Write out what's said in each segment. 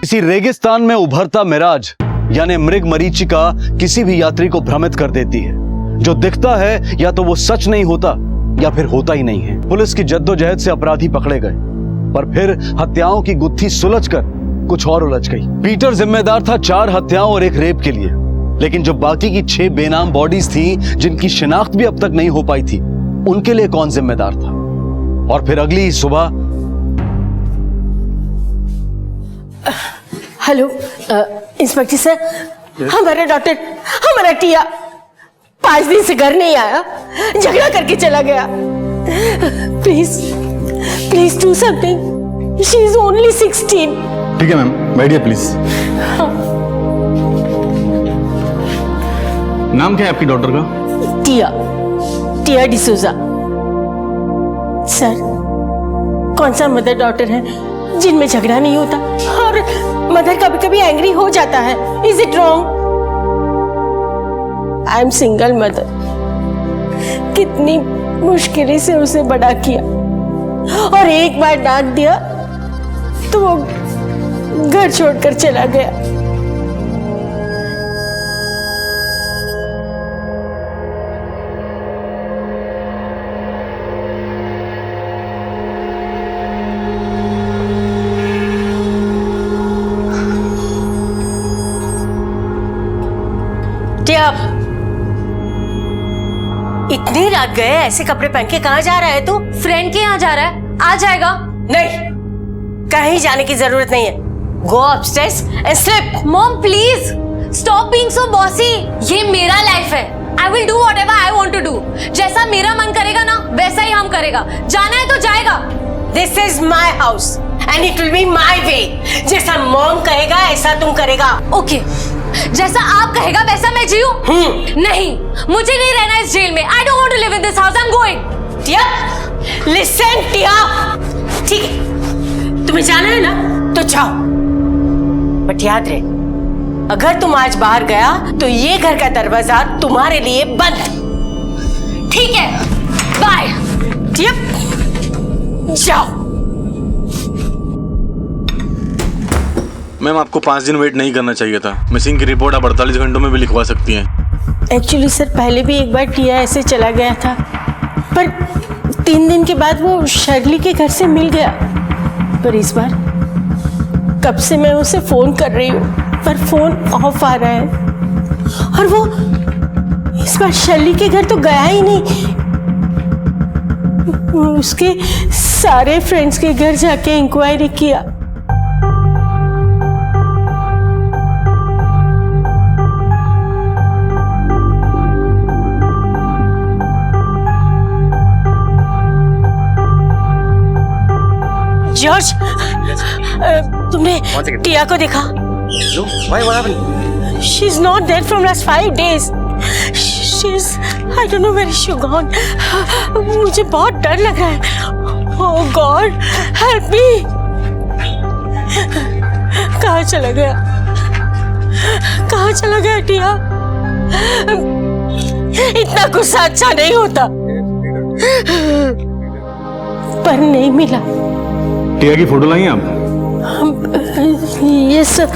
किसी रेगिस्तान में उभरता मिराज यानी मृग मरीचिका किसी भी यात्री को भ्रमित कर देती है। जो दिखता है या तो वो सच नहीं होता या फिर होता ही नहीं है। पुलिस की जद्दोजहद से अपराधी पकड़े गए, पर फिर हत्याओं की गुत्थी सुलझकर कुछ और उलझ गई। पीटर जिम्मेदार था 4 हत्याओं और 1 रेप के लिए, लेकिन जो बाकी की 6 बेनाम बॉडीज थी जिनकी शिनाख्त भी अब तक नहीं हो पाई थी, उनके लिए कौन जिम्मेदार था? और फिर अगली ही सुबह। हेलो इंस्पेक्टर सर, हमारा डॉक्टर, हमारा टिया 5 दिन से घर नहीं आया, झगड़ा करके चला गया। Please do something, she is only 16। ठीक है मैम, बैठिए प्लीज। नाम क्या है आपकी डॉटर का? टिया डिसूजा। सर, कौन सा मदर डॉटर है जिनमें झगड़ा नहीं होता? और मदर कभी कभी एंग्री हो जाता है। Is it wrong? I am single mother. कितनी मुश्किल से उसे बड़ा किया, और एक बार डांट दिया तो वो घर छोड़कर चला गया। इतनी रात गए, ऐसे कपड़े पहन के कहाँ जा रहा है तू? फ्रेंड के यहाँ जा रहा है, आ जाएगा। नहीं, कहीं जाने की जरूरत नहीं है। Go upstairs and sleep. Mom please stop being so bossy. ये मेरा लाइफ है। I will do whatever I want to do. जैसा मेरा मन करेगा ना, वैसा ही हम करेगा। जाना है तो जाएगा। This is my house and it will be my way. जैसा मॉम कहेगा ऐसा तुम करेगा। ओके, जैसा आप कहेगा वैसा मैं जीऊं? नहीं, मुझे नहीं रहना इस जेल में। I don't want to live in this house. I am going. Tia, listen Tia, ठीक है, तुम्हें जाना है ना तो जाओ, बट याद रहे, अगर तुम आज बाहर गया तो ये घर का दरवाजा तुम्हारे लिए बंद। ठीक है, बाय। टिया, जाओ। मैम, आपको 5 दिन वेट नहीं करना चाहिए था। मिसिंग की रिपोर्ट आप 48 घंटों में भी लिखवा सकती हैं। एक्चुअली सर, पहले भी एक बार टिया ऐसे चला गया था, पर 3 दिन के बाद वो शर्ली के घर से मिल गया। पर इस बार कब से मैं उसे फोन कर रही हूँ, पर फोन ऑफ आ रहा है। और वो इस बार शर्ली के घर तो गया ही नहीं, उसके सारे फ्रेंड्स के घर जाके इंक्वायरी किया। जॉर्ज, तुमने टिया को देखा? She's not there from last 5 days. She's, I don't know where she gone. मुझे बहुत डर लग रहा है। Oh God, help me. कहाँ चला गया? कहाँ चला गया टिया? इतना गुस्सा अच्छा नहीं होता, पर नहीं मिला। टिया की फोटो लाई आप? Yes sir.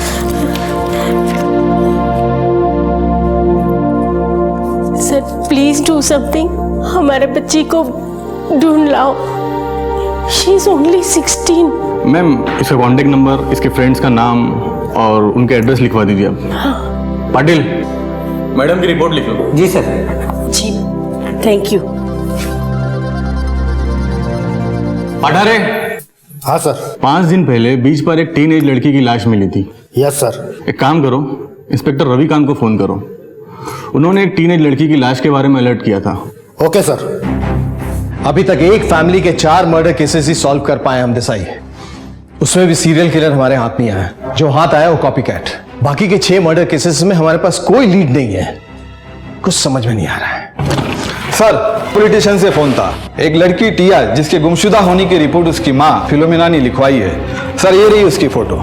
Sir please do something, हमारे बच्ची को ढूंढ लाओ। She is only 16। मैम, इसका कॉन्टेक्ट नंबर, इसके फ्रेंड्स का नाम और उनके एड्रेस लिखवा दीजिए आप। पाटिल, मैडम की रिपोर्ट लिख लो। जी सर। जी, थैंक यू। अठारे। हाँ सर। 5 दिन पहले बीच पर एक टीनेज लड़की की लाश मिली थी। Yes sir. एक काम करो, इंस्पेक्टर रविकांत को फोन करो। उन्होंने एक टीनेज लड़की की लाश के बारे में अलर्ट किया था। Okay sir. अभी तक एक फैमिली के 4 मर्डर केसेस ही सॉल्व कर पाए हम देसाई। उसमें भी सीरियल किलर हमारे हाथ नहीं आया। जो हाथ आया वो कॉपी कैट। बाकी के 6 मर्डर केसेस में हमारे पास कोई लीड नहीं है। कुछ समझ में नहीं आ रहा है। सर, पॉलिटिशियन से फोन था। एक लड़की टिया जिसके गुमशुदा होने की रिपोर्ट उसकी माँ फिलोमिना ने लिखवाई है। सर, ये रही उसकी फोटो।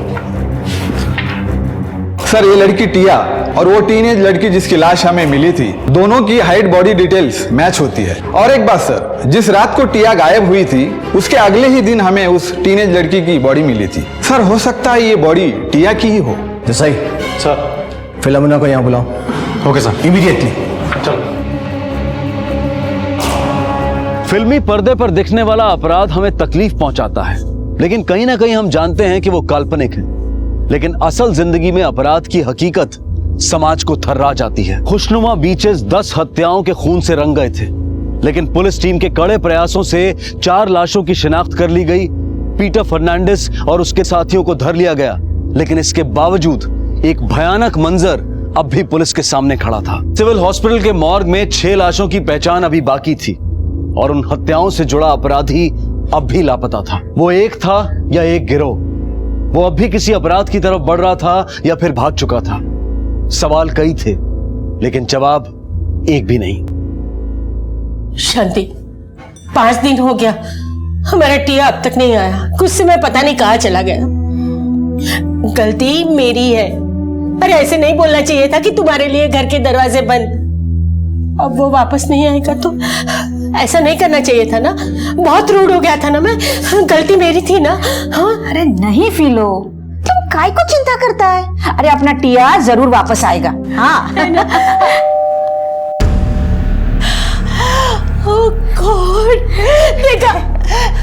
सर ये लड़की टिया और वो टीनेज लड़की जिसकी लाश हमें मिली थी, दोनों की हाइट बॉडी डिटेल्स मैच होती है। और एक बात सर, जिस रात को टिया गायब हुई थी उसके अगले ही दिन हमें उस टीनेज लड़की की बॉडी मिली थी। सर हो सकता है ये बॉडी टिया की ही हो। देसाई, सर। फिलोमिना को यहाँ बुलाओ। Okay sir. इमीडिएटली। चलो। फिल्मी पर्दे पर दिखने वाला अपराध हमें तकलीफ पहुंचाता है, लेकिन कहीं ना कहीं हम जानते हैं कि वो काल्पनिक है। लेकिन असल जिंदगी में अपराध की हकीकत समाज को थर्रा जाती है। खुशनुमा बीचेस 10 हत्याओं के खून से रंग गए थे, लेकिन पुलिस टीम के कड़े प्रयासों से 4 लाशों की शिनाख्त कर ली गई। पीटर फर्नांडिस और उसके साथियों को धर लिया गया, लेकिन इसके बावजूद एक भयानक मंजर अब भी पुलिस के सामने खड़ा था। सिविल हॉस्पिटल के मॉर्ग में 6 लाशों की पहचान अभी बाकी थी और उन हत्याओं से जुड़ा अपराधी अब भी लापता था। वो एक था या एक गिरोह, वो अब भी किसी अपराध की तरफ बढ़ रहा था या फिर भाग चुका था। सवाल कई थे, लेकिन जवाब एक भी नहीं। शांति, 5 दिन हो गया, हमारा टिया अब तक नहीं आया। कुछ समय पता नहीं कहाँ चला गया। गलती मेरी है, पर ऐसे नहीं बोलना चाहिए था कि तुम्हारे लिए घर के दरवाजे बंद। अब वो वापस नहीं आएगा तो ऐसा नहीं करना चाहिए था ना। बहुत रूड हो गया था ना मैं, गलती मेरी थी ना। हाँ अरे नहीं फिलो, तुम काय को चिंता करता है? अरे अपना टिया जरूर वापस आएगा। हाँ ओह गॉड, देखा,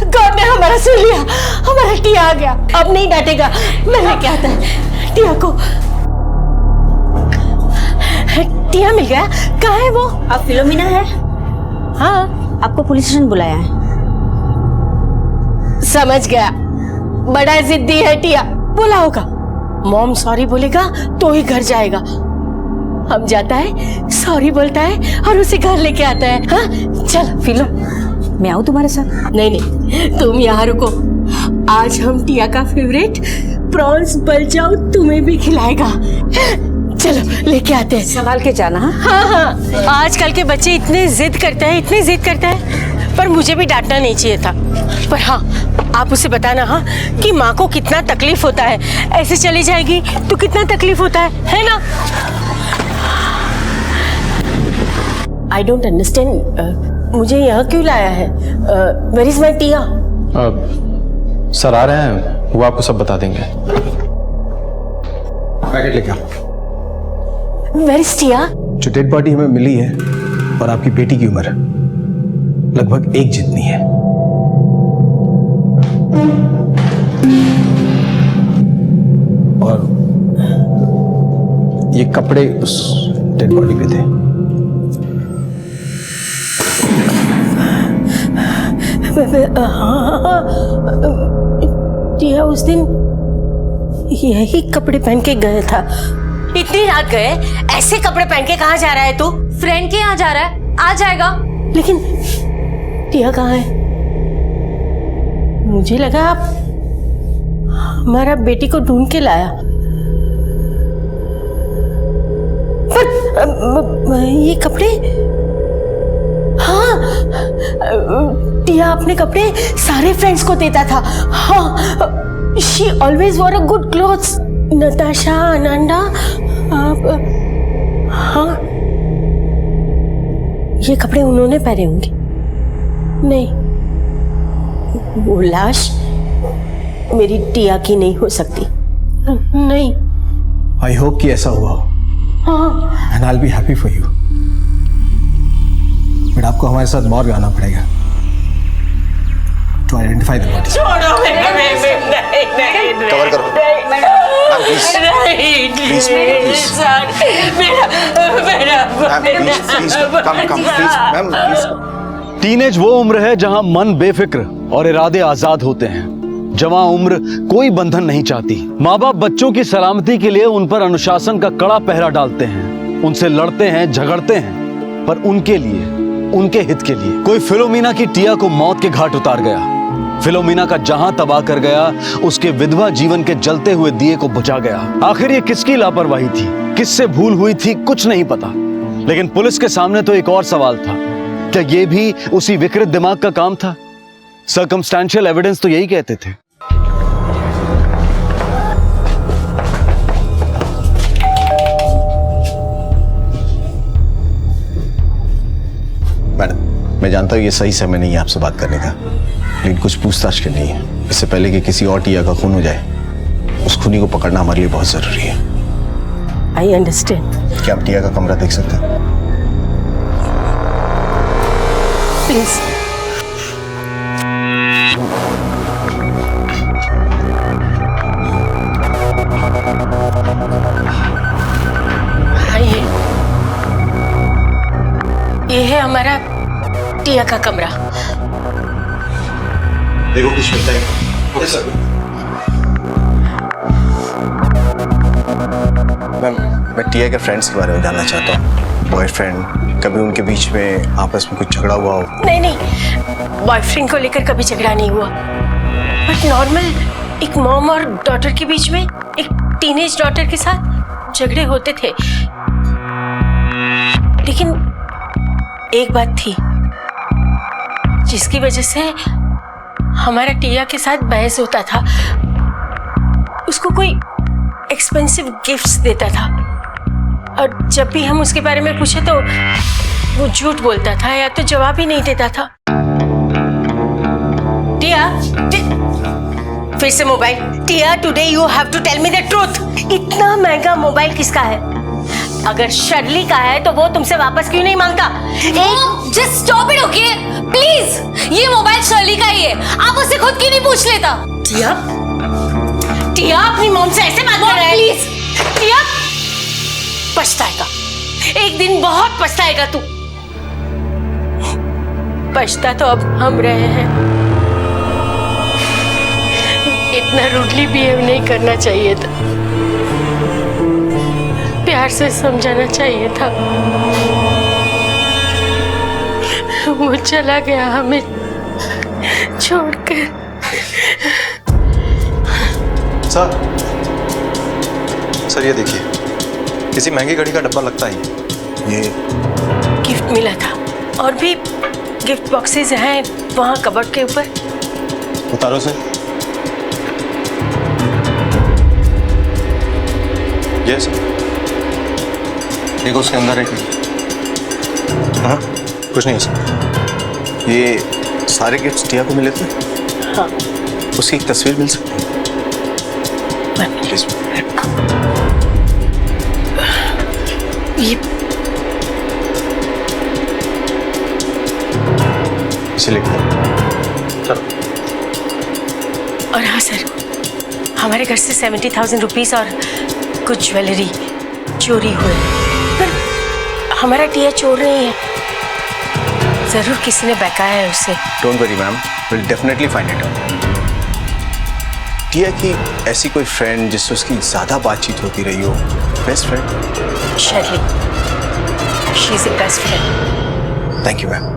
गॉड ने हमारा सुन लिया। हमारा टिया आ गया, अब नहीं डांटेगा। मैं लेके आता है टिया को। टिया मिल गया। कहाँ है वो? अब फिलोमिना है। हाँ, आपको पुलिस स्टेशन बुलाया है। समझ गया, बड़ा जिद्दी है टिया। बोला होगा मॉम सॉरी बोलेगा तो ही घर जाएगा। हम जाता है, सॉरी बोलता है और उसे घर लेके आता है। हाँ चल फिलो, मैं आऊँ तुम्हारे साथ? नहीं नहीं, तुम यहाँ रुको। आज हम टिया का फेवरेट प्रॉन्स बलचाओ तुम्हें भी खिलाएगा। चलो लेके आते हैं। संभाल के जाना। हाँ हाँ, आजकल के बच्चे इतने जिद करते हैं, इतने जिद करते हैं। पर मुझे भी डांटना नहीं चाहिए था। पर हाँ, आप उसे बताना हाँ कि माँ को कितना तकलीफ होता है। ऐसे चली जाएगी तो कितना तकलीफ होता है ना? आई डोंट अंडरस्टैंड, मुझे यहाँ क्यों लाया है? Where is my Tia? Sir आ रहे हैं, वो आपको सब बता देंगे। पैकेट लेके आओ। Where is Tia? जो डेड बॉडी हमें मिली है और आपकी बेटी की उम्र लगभग एक जितनी है। और ये कपड़े उस डेड बॉडी पे थे। हाँ, टिया उस दिन यही कपड़े पहन के गया था। इतनी रात गए, ऐसे कपड़े पहन के कहाँ जा रहा है तू? फ्रेंड के यहाँ जा रहा है, आ जाएगा। लेकिन टिया कहाँ है? मुझे लगा आप हमारा बेटी को ढूंढ के लाया। पर ये कपड़े, हाँ, टिया अपने कपड़े सारे फ्रेंड्स को देता था। हाँ, she always war a good clothes. Natasha, Ananda, आप, हाँ, ये कपड़े उन्होंने पहने होंगे। नहीं, वो लाश मेरी टिया की नहीं हो सकती। नहीं। आई होप कि ऐसा हुआ हो। हाँ। And I will be happy for you. But आपको हमारे साथ मॉर्ग आना पड़ेगा टू आइडेंटिफाई द बॉडी। छोड़ो, कवर करो। टीनेज वो उम्र है जहां मन बेफिक्र और इरादे आजाद होते हैं। जवां उम्र कोई बंधन नहीं चाहती। माँ बाप बच्चों की सलामती के लिए उन पर अनुशासन का कड़ा पहरा डालते हैं, उनसे लड़ते हैं, झगड़ते हैं, पर उनके लिए, उनके हित के लिए। कोई फिलोमिना की टिया को मौत के घाट उतार गया। फिलोमिना का जहां तबाह कर गया, उसके विधवा जीवन के जलते हुए दिए को बुझा गया। आखिर ये किसकी लापरवाही थी, किससे भूल हुई थी, कुछ नहीं पता। लेकिन पुलिस के सामने तो एक और सवाल था, क्या ये भी उसी विकृत दिमाग का काम था? सर्कमस्टेंशियल एविडेंस तो यही कहते थे। मैं जानता हूँ ये सही समय नहीं है आपसे बात करने का, लेकिन कुछ पूछताछ करनी है इससे पहले कि किसी और टिया का खून हो जाए। उस खूनी को पकड़ना हमारे लिए बहुत जरूरी है। I understand. क्या आप टिया का कमरा देख सकते हैं? प्लीज। हाँ, ये है हमारा टिया का कमरा। देखो कुछ मिलता है। Okay sir. मैं टिया के फ्रेंड्स के बारे में जानना चाहता हूँ। बॉयफ्रेंड, कभी उनके बीच में आपस में कुछ झगड़ा हुआ हो? नहीं, बॉयफ्रेंड को लेकर कभी झगड़ा नहीं हुआ, बट नॉर्मल एक मॉम और डॉटर के बीच में, एक टीनेज डॉटर के साथ झगड़े होते थे। लेकिन एक बात थी जिसकी वजह से हमारा टिया के साथ बहस होता था। उसको कोई एक्सपेंसिव गिफ्ट्स देता था और जब भी हम उसके बारे में पूछे तो वो झूठ बोलता था या तो जवाब ही नहीं देता था। टिया, फिर से mobile. Tia, today you have to tell me the truth. इतना महंगा मोबाइल किसका है? अगर शर्ली का है तो वो तुमसे वापस क्यों नहीं मांगता? Just stop it, okay please. ये मोबाइल शर्ली का ही है, आप उससे खुद क्यों नहीं पूछ लेता? टिया, टिया अपनी मॉम से ऐसे बात कर रहा है? प्लीज टिया, पछताएगा, एक दिन बहुत पछताएगा तू। पछता तो अब हम रहे हैं। इतना रूडली बिहेव नहीं करना चाहिए था, प्यार से समझाना चाहिए था। वो चला गया हमें छोड़कर। सर ये देखिए, किसी महंगी घड़ी का डब्बा लगता है। ये गिफ्ट मिला था और भी गिफ्ट बॉक्सेस हैं वहाँ कबर्ड के ऊपर। उतारो सर। ये सर, देखो उसके अंदर है कि हाँ कुछ नहीं है सर। ये सारे गिफ्ट्स टिया को मिले थे? हाँ। उसकी एक तस्वीर मिल सकती है प्लीज? ये इसे लिख दो सर। और हाँ सर, हमारे घर से 70,000 रुपीस और कुछ ज्वेलरी चोरी हुए, पर हमारा टिया चोर नहीं है। जरूर किसी ने बहकाया है उसे। Don't worry ma'am, will definitely find it out. Tia की ऐसी कोई फ्रेंड जिससे उसकी ज्यादा बातचीत होती रही हो? Best friend? Shirley, she is a best friend. Thank you ma'am.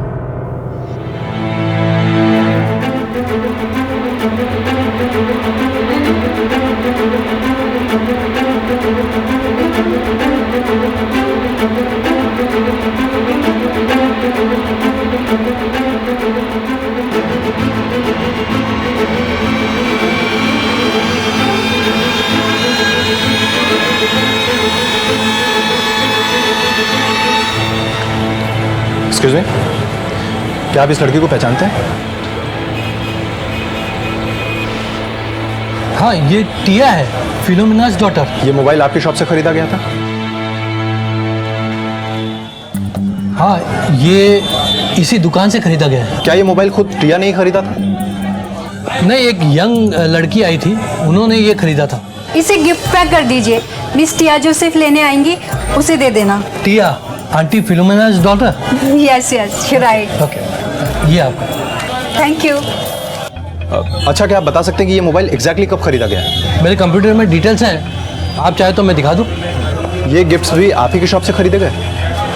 Excuse me, क्या आप इस लड़की को पहचानते हैं? हाँ, ये टिया है, फिलोमिना's डॉटर। ये मोबाइल आपकी शॉप से खरीदा गया था? हाँ, ये इसी दुकान से खरीदा गया है। क्या ये मोबाइल खुद टिया ने ही खरीदा था? नहीं, एक यंग लड़की आई थी, उन्होंने ये खरीदा था। इसे गिफ्ट पैक कर दीजिए। मिस टिया जो सिर्फ लेने आएंगी उसे दे देना। Tia, aunty Philomena's daughter? Yes yes, right. Okay, ये आपका। Thank you. अच्छा, क्या आप बता सकते हैं कि ये मोबाइल एग्जैक्टली कब खरीदा गया है? मेरे कंप्यूटर में डिटेल्स हैं, आप चाहे तो मैं दिखा दूँ। ये गिफ्ट्स भी आप ही की शॉप से खरीदे गए?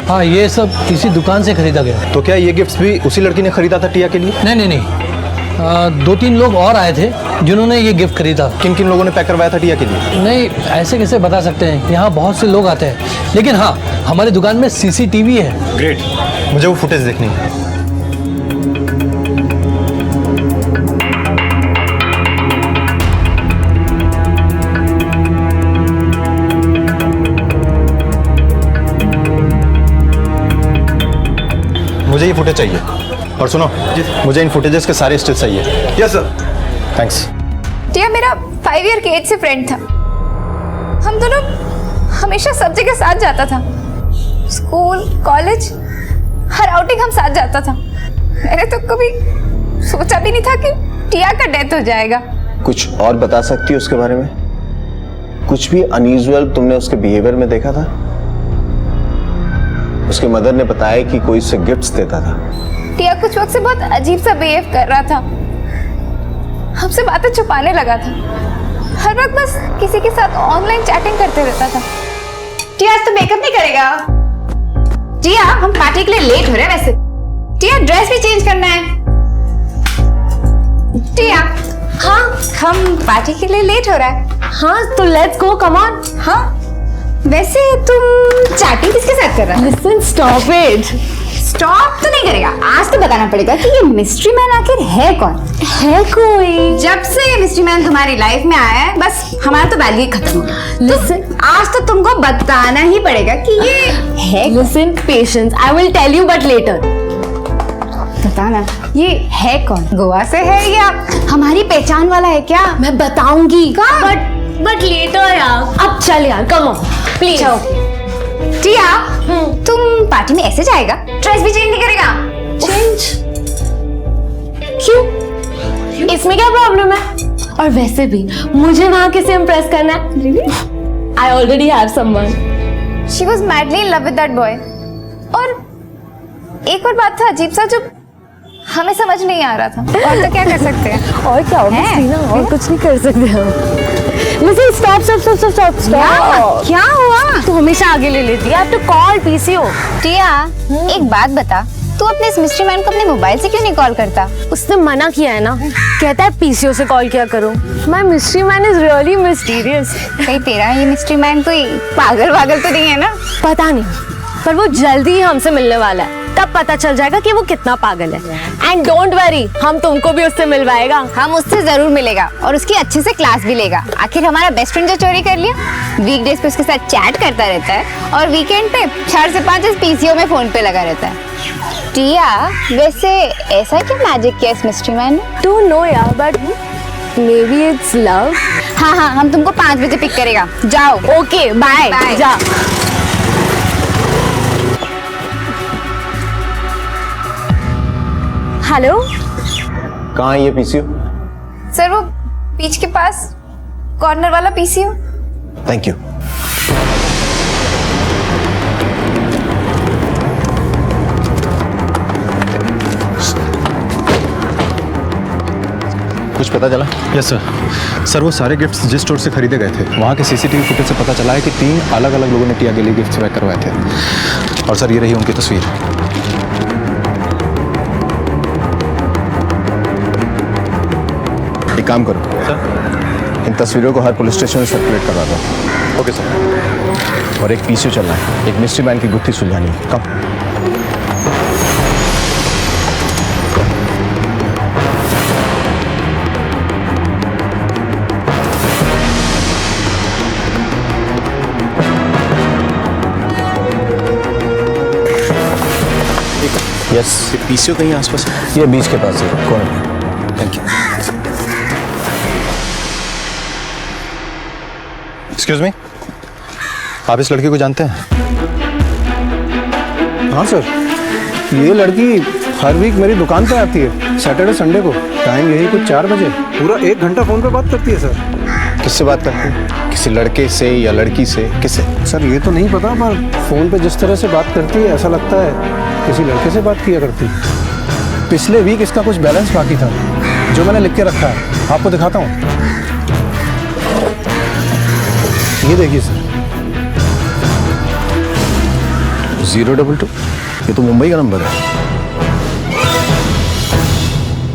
हाँ, ये सब इसी दुकान से खरीदा गया। तो क्या ये गिफ्ट्स भी उसी लड़की ने खरीदा था टिया के लिए? नहीं नहीं नहीं, 2-3 लोग और आए थे जिन्होंने ये गिफ्ट खरीदा। किन किन लोगों ने पैक करवाया था टिया के लिए? नहीं, ऐसे कैसे बता सकते हैं, यहाँ बहुत से लोग आते हैं। लेकिन हाँ, हमारी दुकान में CCTV है। ग्रेट, मुझे वो फुटेज देखनी है। मुझे ये फुटेज चाहिए। और सुनो, मुझे इन फुटेजेस के सारे स्टिल्स चाहिए। Yes sir. थैंक्स। टिया मेरा 5 ईयर के एज से फ्रेंड था। हम दोनों हमेशा सब जगह साथ जाता था, स्कूल, कॉलेज, हर आउटिंग हम साथ जाता था। मैंने तो कभी सोचा भी नहीं था कि टिया का डेथ हो जाएगा। कुछ और बता सकती हो उसके बारे में? कुछ भी अनयूजुअल तुमने उसके बिहेवियर में देखा था? उसके मदर ने बताया कि कोई उसे गिफ्ट्स देता था। टिया कुछ वक्त से बहुत अजीब सा बिहेव कर रहा था, हमसे बातें छुपाने लगा था, हर वक्त बस किसी के साथ ऑनलाइन चैटिंग करते रहता था। टिया आज तो मेकअप नहीं करेगा? टिया हम पार्टी के लिए लेट हो रहे हैं वैसे। टिया ड्रेस भी चेंज करना है। टिया हाँ हम पार्टी के लिए लेट हो रहा है। हाँ तो लेट्स गो, कम ऑन। हाँ वैसे तुम चैटिंग किसके साथ कर रहा है? Listen, stop it. स्टॉप तो नहीं करेगा, आज तो बताना पड़ेगा कि ये मिस्ट्री मैन आखिर है कौन? है कोई? जब से ये मिस्ट्री मैन तुम्हारी लाइफ में आया है बस हमारा तो वैल्यू खत्म हो गया। लिसन, आज तो तुमको बताना ही पड़ेगा कि ये है। Listen, patience, I will tell you but later. बताना ये है कौन? गोवा से है या हमारी पहचान वाला है क्या? मैं बताऊंगी कब? बट लेटर यार। अब चल यार, कम ऑन प्लीज। टिया तुम पार्टी में ऐसे जाएगा? ड्रेस भी चेंज नहीं करेगा? चेंज क्यों? इसमें क्या प्रॉब्लम है? और वैसे भी मुझे वहां किसे इम्प्रेस करना है? I already have someone. She was madly in love with that boy। और एक और बात था अजीब सा जो हमें समझ नहीं आ रहा था। और तो क्या कर सकते हैं? और क्या obviously ना, और कुछ नहीं कर सकते हम। Listen, stop। क्या हुआ? तू हमेशा आगे ले लेती है। I have to call PCO। टिया एक बात बता, तू अपने इस मिस्ट्री मैन को अपने मोबाइल से क्यों नहीं कॉल करता? उसने मना किया है ना, कहता है PCO से कॉल किया करो। My mystery man is really mysterious। कहीं तेरा ये मिस्ट्री मैन कोई पागल तो नहीं है ना? पता नहीं, पर वो जल्दी ही हमसे मिलने वाला है, तब पता चल जाएगा कि वो कितना पागल है। एंड डोंट वरी, हम तुमको भी उससे मिलवाएगा। हम उससे जरूर मिलेगा और उसकी अच्छे से क्लास भी लेगा। आखिर हमारा बेस्ट फ्रेंड जो चोरी कर लिया, वीकडेज पे उसके साथ चैट करता रहता है और वीकेंड पे 4 से 5 PCO में फोन पे लगा रहता है। टिया वैसे ऐसा क्या मैजिक किया इस मिस्ट्री मैन ने? डोंट नो यार, but maybe it's love. हाँ हम तुमको 5 बजे पिक करेगा। जाओ। Okay bye. Bye। जा। हेलो, कहाँ है ये पीसीओ? सर वो बीच के पास कॉर्नर वाला PCO। Thank you. कुछ पता चला? यस सर, वो सारे गिफ्ट्स जिस स्टोर से खरीदे गए थे वहाँ के सीसीटीवी फुटेज से पता चला है कि 3 अलग अलग लोगों ने टिया के लिए गिफ्ट्स पैक करवाए थे। और सर ये रही उनकी तस्वीर। एक काम करो सर, इन तस्वीरों को हर पुलिस स्टेशन में सर्कुलेट करवा दो। Okay sir. और एक पीसीओ चलना है, एक मिस्ट्री मैन की गुत्थी सुलझानी है। कब? यस, पीसीओ कहीं आसपास है? ये बीच के पास है, कौन? Thank you. एक्सक्यूज मी, आप इस लड़की को जानते हैं? हाँ सर, ये लड़की हर वीक मेरी दुकान पे आती है, सैटरडे संडे को। टाइम यही कुछ 4 बजे। पूरा 1 घंटा फोन पे बात करती है सर। किससे बात करते हैं? किसी लड़के से या लड़की से? किससे? सर ये तो नहीं पता, पर फोन पे जिस तरह से बात करती है ऐसा लगता है किसी लड़के से बात किया करती। पिछले वीक इसका कुछ बैलेंस बाकी था जो मैंने लिख के रखा है, आपको दिखाता हूँ। ये देखिए सर, 022। ये तो मुंबई का नंबर है।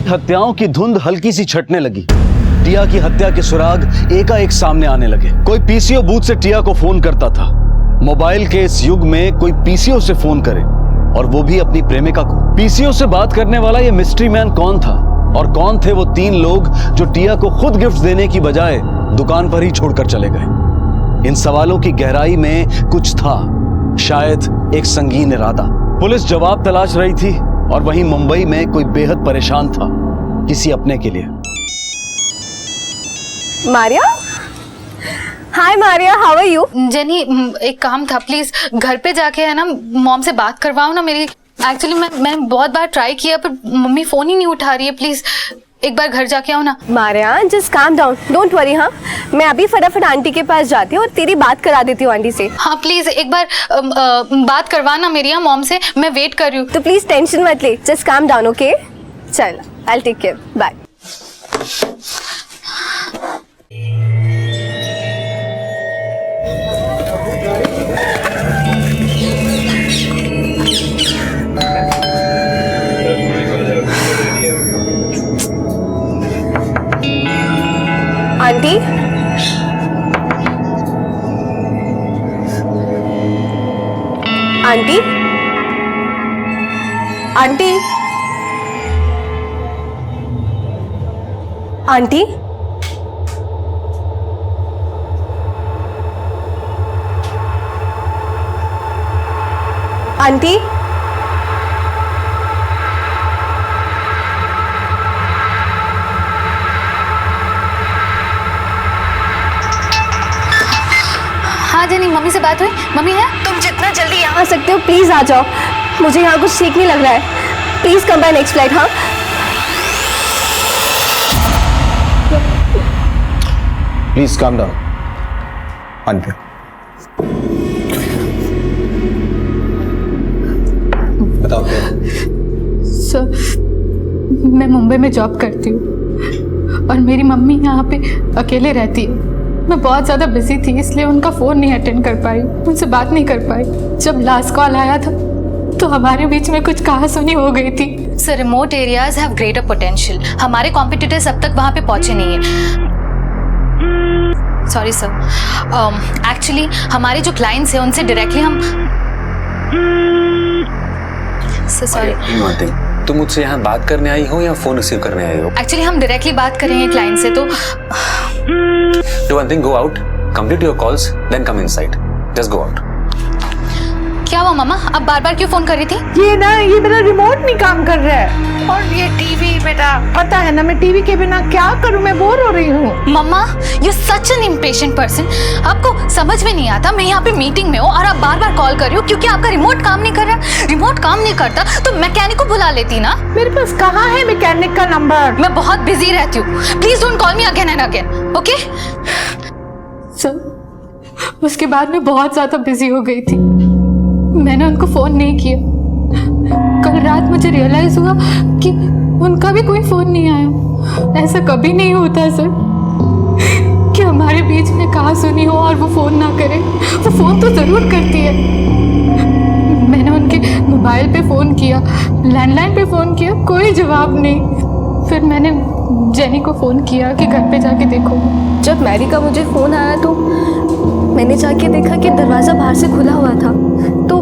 हत्याओं की धुंध हल्की सी छटने लगी। टिया की हत्या के सुराग एकाएक सामने आने लगे। कोई पीसीओ बूथ से टिया को फोन करता था। मोबाइल के इस युग में कोई पीसीओ से फोन करे, और वो भी अपनी प्रेमिका को। पीसीओ से बात करने वाला ये मिस्ट्री मैन कौन था, और कौन थे वो 3 लोग जो टिया को खुद गिफ्ट देने की बजाय दुकान पर ही छोड़कर चले गए? इन सवालों की गहराई में कुछ था, शायद एक संगीन इरादा। पुलिस जवाब तलाश रही थी, और वहीं मुंबई में कोई बेहद परेशान था किसी अपने के लिए। Maria, hi Maria, how are you? Jenny, एक काम था, प्लीज घर पे जाके है ना मॉम से बात करवाओ ना मेरी। एक्चुअली मैं बहुत बार ट्राई किया पर मम्मी फोन ही नहीं उठा रही है। प्लीज एक बार घर जाके आओ ना। Maria, just calm down, don't worry. हाँ, मैं अभी फटाफट आंटी के पास जाती हूँ और तेरी बात करा देती हूँ आंटी से। हाँ प्लीज एक बार बात करवाना मेरी मॉम से, मैं वेट कर रही हूँ। तो प्लीज टेंशन मत ले, जस्ट काम डाउन, ओके? चल, I will take care, bye. Aunty, aunty, aunty, aunty, aunty, हाँ जेनी, मम्मी से बात हुई? मम्मी है? तुम जितना जल्दी यहाँ आ सकते हो प्लीज आ जाओ, मुझे यहाँ कुछ ठीक नहीं लग रहा है। Please come by next flight. हाँ प्लीज काम डाउन। आंटी, बताओ क्या? सर, मैं मुंबई में जॉब करती हूँ और मेरी मम्मी यहाँ पे अकेले रहती है। मैं बहुत ज़्यादा बिजी थी इसलिए उनका फ़ोन नहीं अटेंड कर पाई, उनसे बात नहीं कर पाई। जब लास्ट कॉल आया था तो हमारे बीच में कुछ कहासुनी हो गई थी। Sir, remote areas have greater potential. हमारे कॉम्पिटिटर्स अब तक वहाँ पे पहुँचे नहीं हैं। सॉरी सर, एक्चुअली हमारे जो क्लाइंट्स हैं उनसे डायरेक्टली हम सॉरी। तुम मुझसे यहाँ बात करने आई हो या फोन रिसीव करने आई हो? एक्चुअली हम डायरेक्टली बात करेंगे क्लाइंट से। तो Do one thing, go out, complete your calls, then come inside. Just go out. क्या हुआ मामा, अब बार बार क्यों फोन कर रही थी? ये मेरा रिमोट नहीं काम कर रहा है और ये टीवी बेटा, पता है ना मैं टीवी के बिना क्या करूं, मैं बोर हो रही हूँ। Mamma, you such an impatient person. आपको समझ में नहीं आता मैं यहाँ पे मीटिंग में हूँ और आप बार बार कॉल कर रही हो क्योंकि आपका रिमोट काम नहीं कर रहा। रिमोट काम नहीं करता तो मैकेनिक को बुला लेती ना। मेरे पास कहाँ है मैकेनिक का नंबर? मैं बहुत बिजी रहती हूँ, please don't call me again and again, okay? Sir, उसके बाद मैं बहुत ज्यादा बिजी हो गई थी, मैंने उनको फोन नहीं किया। कल रात मुझे रियलाइज हुआ कि उनका भी कोई फोन नहीं आया। ऐसा कभी नहीं होता सर कि हमारे बीच में कहासुनी हो और वो फोन ना करे। वो फोन तो जरूर करती है। मैंने उनके मोबाइल पे फोन किया, लैंडलाइन पे फोन किया, कोई जवाब नहीं। फिर मैंने जेनी को फोन किया कि घर पे जाके देखो। जब मैरी का मुझे फोन आया तो मैंने जाके देखा कि दरवाज़ा बाहर से खुला हुआ था, तो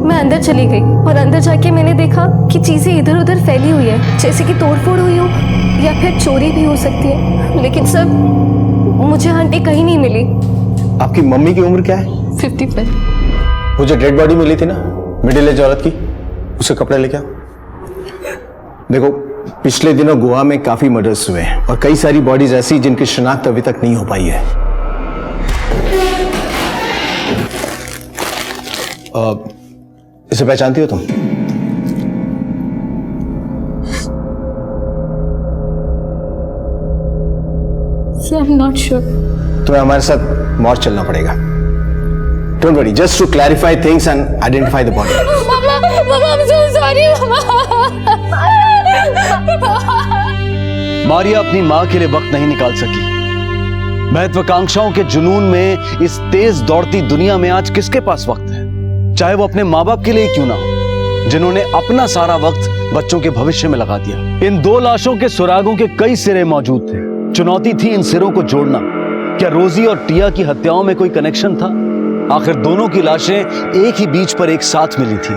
मैं अंदर चली गई और अंदर जाके मैंने देखा कि चीज़ें इधर उधर फैली हुई है, जैसे कि तोड़फोड़ हुई हो या फिर चोरी भी हो सकती है। लेकिन सर, मुझे आंटी कहीं नहीं मिली। आपकी मम्मी की उम्र क्या है? 55। वो जो डेड बॉडी मिली थी ना मिडिल एज औरत की, उसके कपड़े लेके आओ। देखो, पिछले दिनों गोवा में काफी मर्डर्स हुए हैं और कई सारी बॉडीज ऐसी जिनकी शिनाख्त अभी तक नहीं हो पाई है। इसे पहचानती हो तुम? I am not sure. तुम्हें हमारे साथ मॉर्ग चलना पड़ेगा। Don't worry, just to clarify things and identify the body. Mama, I am so sorry Maria अपनी मां के लिए वक्त नहीं निकाल सकी। महत्वाकांक्षाओं के जुनून में इस तेज दौड़ती दुनिया में आज किसके पास वक्त है, चाहे वो अपने माँ बाप के लिए क्यों ना हो, जिन्होंने अपना सारा वक्त बच्चों के भविष्य में लगा दिया। इन दो लाशों के सुरागों के कई सिरे मौजूद थे। चुनौती थी इन सिरों को जोड़ना। क्या रोजी और टिया की हत्याओं में कोई कनेक्शन था? आखिर दोनों की लाशें एक ही बीच पर एक साथ मिली थी।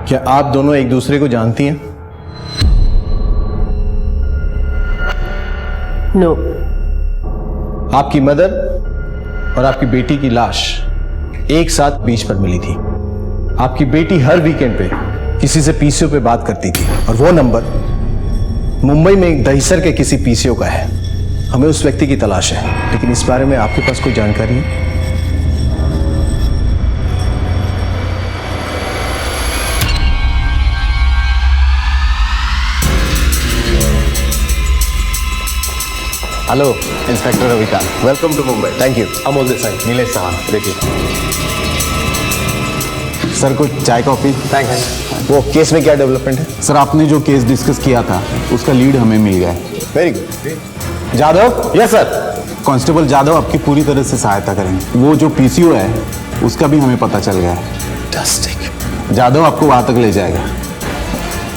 क्या आप दोनों एक दूसरे को जानती हैं? नो। आपकी मदर और आपकी बेटी की लाश एक साथ बीच पर मिली थी। आपकी बेटी हर वीकेंड पे किसी से पीसीओ पे बात करती थी और वो नंबर मुंबई में एक दहिसर के किसी पीसीओ का है। हमें उस व्यक्ति की तलाश है, लेकिन इस बारे में आपके पास कोई जानकारी है? Hello inspector Ravikant, welcome to Mumbai. Thank you. Amol Desai, Nilesh Chauhan. देखिए सर, कुछ चाय कॉफी? Thank you. वो केस में क्या डेवलपमेंट है? सर, आपने जो केस डिस्कस किया था उसका लीड हमें मिल गया है। Very good. Jadhav? Yes sir. Constable Jadhav आपकी पूरी तरह से सहायता करेंगे। वो जो पीसीओ है उसका भी हमें पता चल गया है। फैंटास्टिक। जाधव आपको वहां तक ले जाएगा।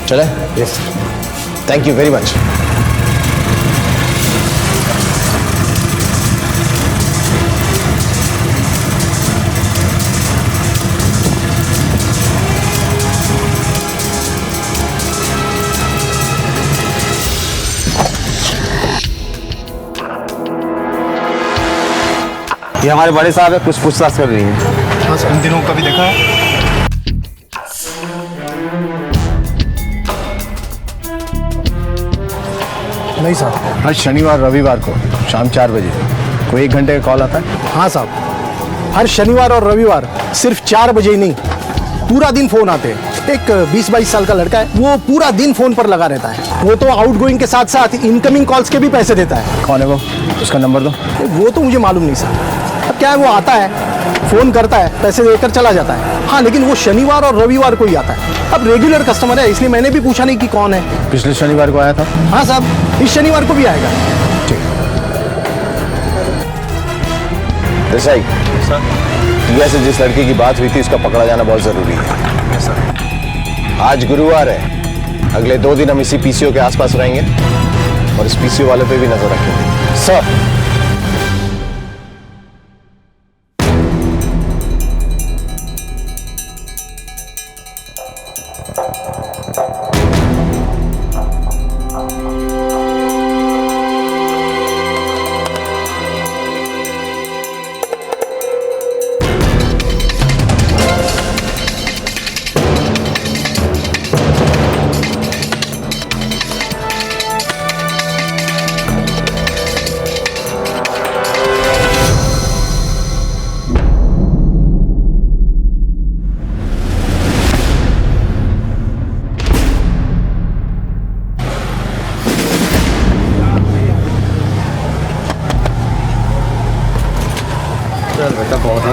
चले? Yes. Thank you very much. ये हमारे बड़े साहब है, कुछ पूछताछ कर रही है। हाँ सर, इन दिनों कभी देखा है? नहीं साहब। हर शनिवार रविवार को शाम 4 बजे कोई 1 घंटे का कॉल आता है? हाँ साहब, हर शनिवार और रविवार सिर्फ 4 बजे ही नहीं, पूरा दिन फोन आते हैं। एक 20-22 साल का लड़का है, वो पूरा दिन फोन पर लगा रहता है। वो तो आउटगोइंग के साथ साथ इनकमिंग कॉल्स के भी पैसे देता है। कौन है वो? उसका नंबर दो। वो तो मुझे मालूम नहीं सर। अब क्या है, वो आता है, फोन करता है, पैसे देकर चला जाता है। हाँ, लेकिन वो शनिवार और रविवार को ही आता है। अब रेगुलर कस्टमर है, इसलिए मैंने भी पूछा नहीं कि कौन है। पिछले शनिवार को आया था? हाँ साहब, इस शनिवार को भी आएगा। देसाई सर, टिया से जिस लड़की की बात हुई थी उसका पकड़ा जाना बहुत जरूरी है। सर, आज गुरुवार है, अगले 2 दिन हम इसी पीसीओ के आसपास रहेंगे और इस पीसीओ वाले पे भी नजर रखेंगे। सर,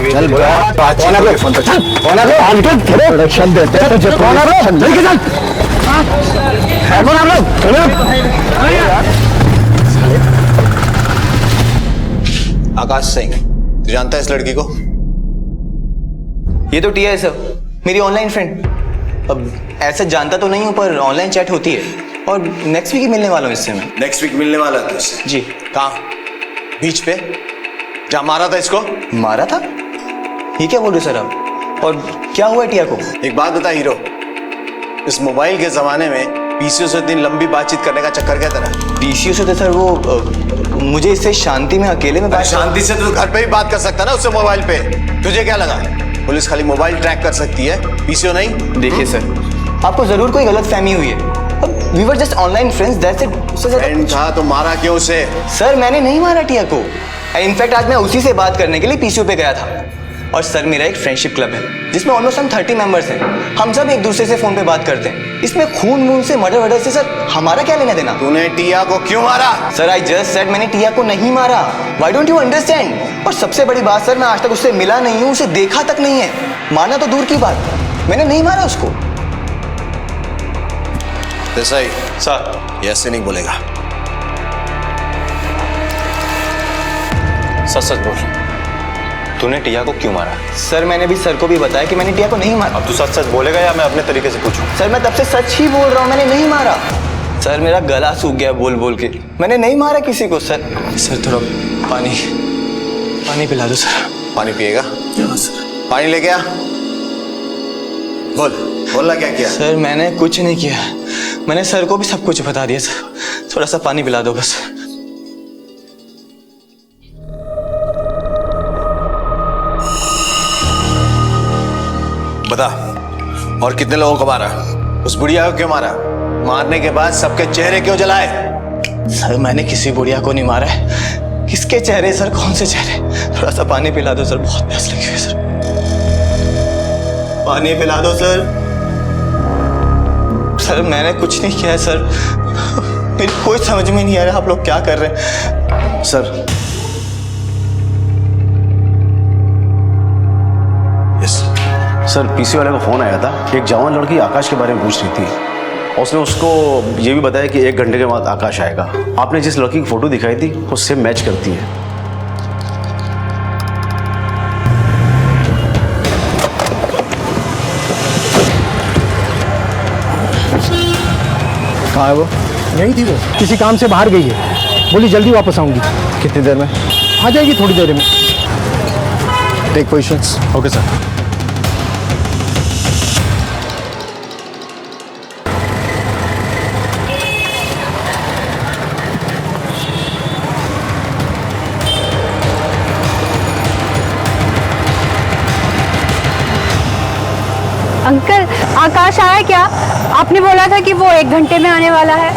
चल प्रोडक्शन देते हैं तुझे। कौन है वो? लेके चल। कौन आप लोग? आकाश सिंह, तू जानता है इस लड़की को? ये तो टिया है सर, मेरी ऑनलाइन फ्रेंड। अब ऐसे जानता तो नहीं हूँ, पर ऑनलाइन चैट होती है और नेक्स्ट वीक ही मिलने वाला हूँ इससे मैं। नेक्स्ट वीक मिलने वाला है तुझसे? जी। कहाँ? बीच पे जहाँ मारा था इसको? मारा था? ये क्या बोल रहे सर आप? और क्या हुआ टिया को? एक बात बता हीरो, इस मोबाइल के जमाने में पीसीओ से इतनी लंबी बातचीत करने का चक्कर क्या तेरा? पीसीओ से तो सर वो मुझे इससे शांति में अकेले में बात। शांति से तू घर पे भी बात कर सकता ना उससे मोबाइल पे। तुझे क्या लगा पुलिस खाली मोबाइल ट्रैक कर सकती है, पीसीओ नहीं? देखिए सर, आपको जरूर कोई गलतफहमी हुई है। We were just online friends, that's it. Friend था तो मारा क्यों उसे? सर मैंने नहीं मारा टिया को। इनफैक्ट आज मैं उसी से बात करने के लिए पीसीओ पे गया था। और सर मेरा एक फ्रेंडशिप क्लब है जिसमें ऑलमोस्ट हम 30 मेंबर्स हैं। हम सब एक दूसरे से फोन पे बात करते हैं। इसमें खून मून से मर्डर वर्डर से सर हमारा क्या लेना देना? तूने टिया को क्यों मारा? सर आई जस्ट सेड मैंने टिया को नहीं मारा। Why don't you understand? और सबसे बड़ी बात सर, मैं आज तक उससे मिला नहीं हूँ, उसे देखा तक नहीं है। मारना तो दूर की बात, मैंने नहीं मारा उसको। देसाई सर, ये ऐसे नहीं बोलेगा। सच सच बोल, तूने टिया को क्यों मारा? सर मैंने भी सर को भी बताया कि मैंने टिया को नहीं मारा। अब तू सच सच बोलेगा या मैं अपने तरीके से पूछूं? सर मैं तब से सच ही बोल रहा हूँ, मैंने नहीं मारा। सर मेरा गला सूख गया बोल बोल के, मैंने नहीं मारा किसी को। सर थोड़ा पानी पिला दो सर। पानी पिएगा? पानी लेके आ। बोलना क्या किया? सर मैंने कुछ नहीं किया, मैंने सर को भी सब कुछ बता दिया। सर थोड़ा सा पानी पिला दो बस। बता और कितने लोगों को मारा? उस बुढ़िया को क्यों मारा? मारने के बाद सबके चेहरे क्यों जलाए? सर मैंने किसी बुढ़िया को नहीं मारा है। किसके चेहरे सर? कौन से चेहरे? थोड़ा सा पानी पिला दो सर, बहुत प्यास लगी हुई है सर। पानी पिला दो सर। सर मैंने कुछ नहीं किया है सर। मेरी कोई समझ में नहीं आ रहा आप लोग क्या कर रहे हैं। सर सर पीसी वाले का फोन आया था। एक जवान लड़की आकाश के बारे में पूछ रही थी। उसने उसको ये भी बताया कि 1 घंटे के बाद आकाश आएगा। आपने जिस लड़की की फोटो दिखाई थी वो सेम मैच करती है। कहाँ है वो? यही थी वो, किसी काम से बाहर गई है। बोली जल्दी वापस आऊंगी। कितनी देर में? आ जाएगी थोड़ी देर में। Take positions. Okay sir. Uncle Akash आया क्या? आपने बोला था कि वो 1 घंटे में आने वाला है।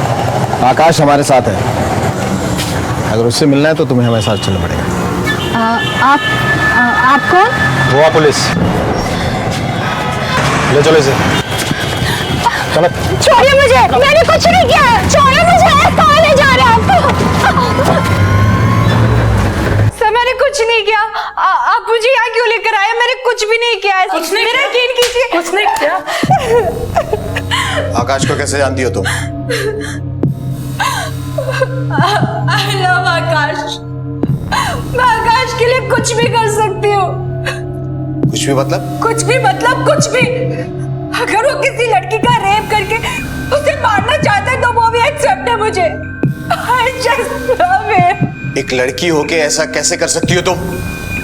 आकाश हमारे साथ है। अगर उससे मिलना है तो तुम्हें हमारे साथ चलना पड़ेगा। आप कौन? गोवा पुलिस। ले चलो इसे। चलो। छोड़िए मुझे, मैंने कुछ नहीं किया। छोड़िए मुझे। कहाँ ले जा रहे हैं आप? सर मैंने कुछ नहीं किया। आप मुझे यहाँ क्यों लेकर आए? मैंने कुछ भी नहीं किया है। मेरा यकीन कीजिए। कुछ नहीं किया। आकाश को कैसे जानती हो तुम? I love आकाश। मैं आकाश के लिए कुछ भी कर सकती हूँ। कुछ भी मतलब? कुछ भी मतलब कुछ भी। अगर वो किसी लड़की का रेप करके उसे मारना चाहता है तो वो भी एक्सेप्ट है मुझे। I just love him। एक लड़की होके ऐसा कैसे कर सकती हो तुम?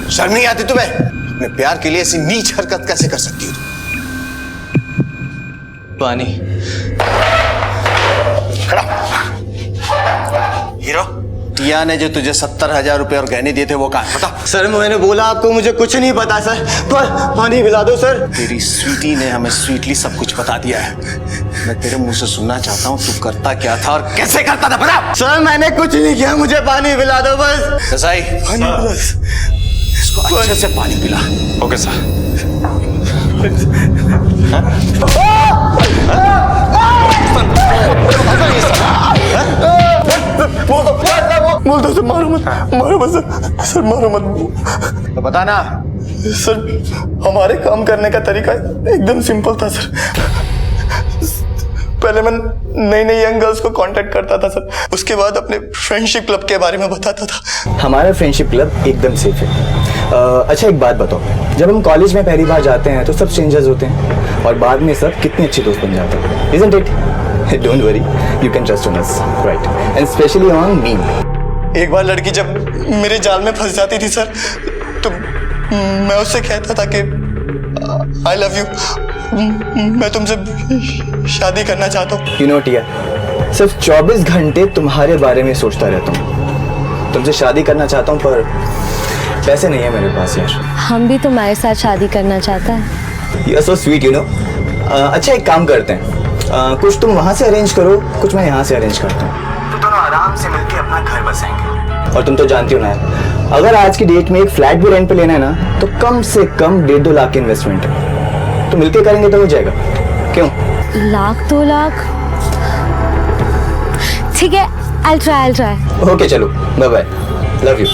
शर्म नहीं आती तुम्हें? अपने प्यार के लिए ऐसी नीच हरकत कैसे कर सकती हो तुम? पानी। खड़ा। हीरो, टिया ने जो तुझे 70,000 रुपए और गहने दिए थे वो कहाँ है? बता। सर मैंने बोला आपको मुझे कुछ नहीं पता सर, पर पानी पिला दो सर। तेरी स्वीटी ने हमें स्वीटली सब कुछ बता दिया है। मैं तेरे मुंह से सुनना चाहता हूँ तू करता क्या था और कैसे करता था? बता। सर मैंने कुछ नहीं किया, मुझे पानी पिला दो बस। कसाई, पानी पिला। इसको अच्छे से पानी पिला। Okay sir. बोल दो सर, मारो मत, मारो मत सर, मारो मत। तो बता ना। सर हमारे काम करने का तरीका एकदम सिंपल था सर। पहले मैं नई नई यंग गर्ल्स को कांटेक्ट करता था सर, उसके बाद अपने फ्रेंडशिप क्लब के बारे में बताता था। हमारा फ्रेंडशिप क्लब एकदम सेफ है। अच्छा एक बात बताओ, जब हम कॉलेज में पहली बार जाते हैं तो सब स्ट्रेंजर्स होते हैं और बाद में सब कितने अच्छे दोस्त बन जाते हैं, isn't it? Don't worry, you can trust on us, right? And especially on me. एक बार लड़की जब मेरे जाल में फंस जाती थी सर, तो मैं उससे कहता था कि आई लव यू, मैं तुमसे शादी करना चाहता हूँ। You know टिया, सिर्फ 24 घंटे तुम्हारे बारे में सोचता रहता हूँ। तुमसे शादी करना चाहता हूँ पर पैसे नहीं है मेरे पास यार। हम भी तुम्हारे साथ शादी करना चाहता है। You are so sweet, you know. अच्छा एक काम करते हैं, कुछ तुम वहाँ से अरेंज करो, कुछ मैं यहाँ से अरेंज करता हूँ, तो दोनों आराम से मिलके अपना घर बसाएंगे। और तुम तो जानती हो ना यार, अगर आज की डेट में एक फ्लैट भी रेंट पे लेना है ना तो कम से कम 1.5-2 लाख की इन्वेस्टमेंट है, तो मिलके करेंगे तो हो जाएगा। क्यों? 1-2 लाख? ठीक है, I'll try। ओके चलो, बाय बाय, लव यू।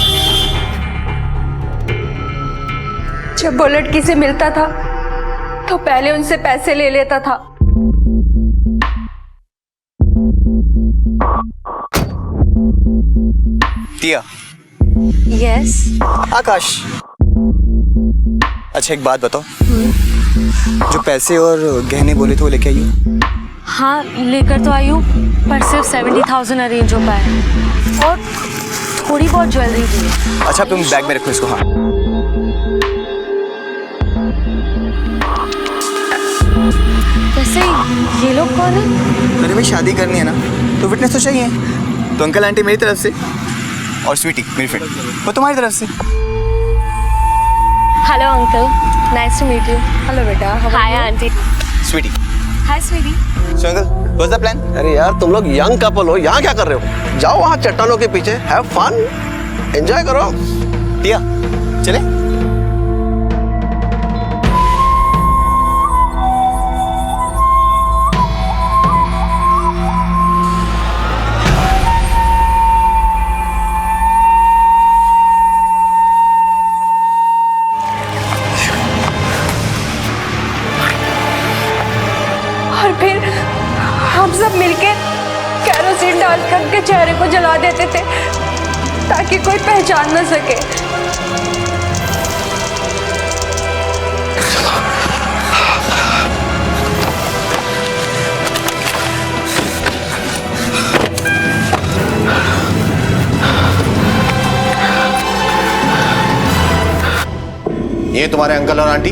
जब वो लड़की से मिलता था तो पहले उनसे पैसे ले लेता था। टिया। यस। आकाश। अच्छा एक बात बताओ, जो पैसे और गहने बोले थे वो लेके आई हो? हाँ लेकर तो आई हूँ, पर सिर्फ 70,000 अरेंज हो पाए और थोड़ी बहुत ज्वेलरी भी। अच्छा तुम बैग में रखो इसको। हाँ वैसे ये लोग कौन है? अरे भाई शादी करनी है ना तो विटनेस तो चाहिए, तो अंकल आंटी मेरी तरफ से और स्वीटी मेरी फ्रेंड वो तुम्हारी तरफ से। Hello uncle, nice to meet you. Hello बेटा। Hi aunty. Sweetie. Hi sweetie. So uncle, what's the plan? अरे यार तुम लोग यंग कपल हो, यहाँ क्या कर रहे हो? जाओ वहाँ चट्टानों के पीछे, हैव फन, एंजॉय करो। टिया, चले? और फिर हम सब मिलके केरोसिन डालकर उनके चेहरे को जला देते थे ताकि कोई पहचान न सके। ये तुम्हारे अंकल और आंटी?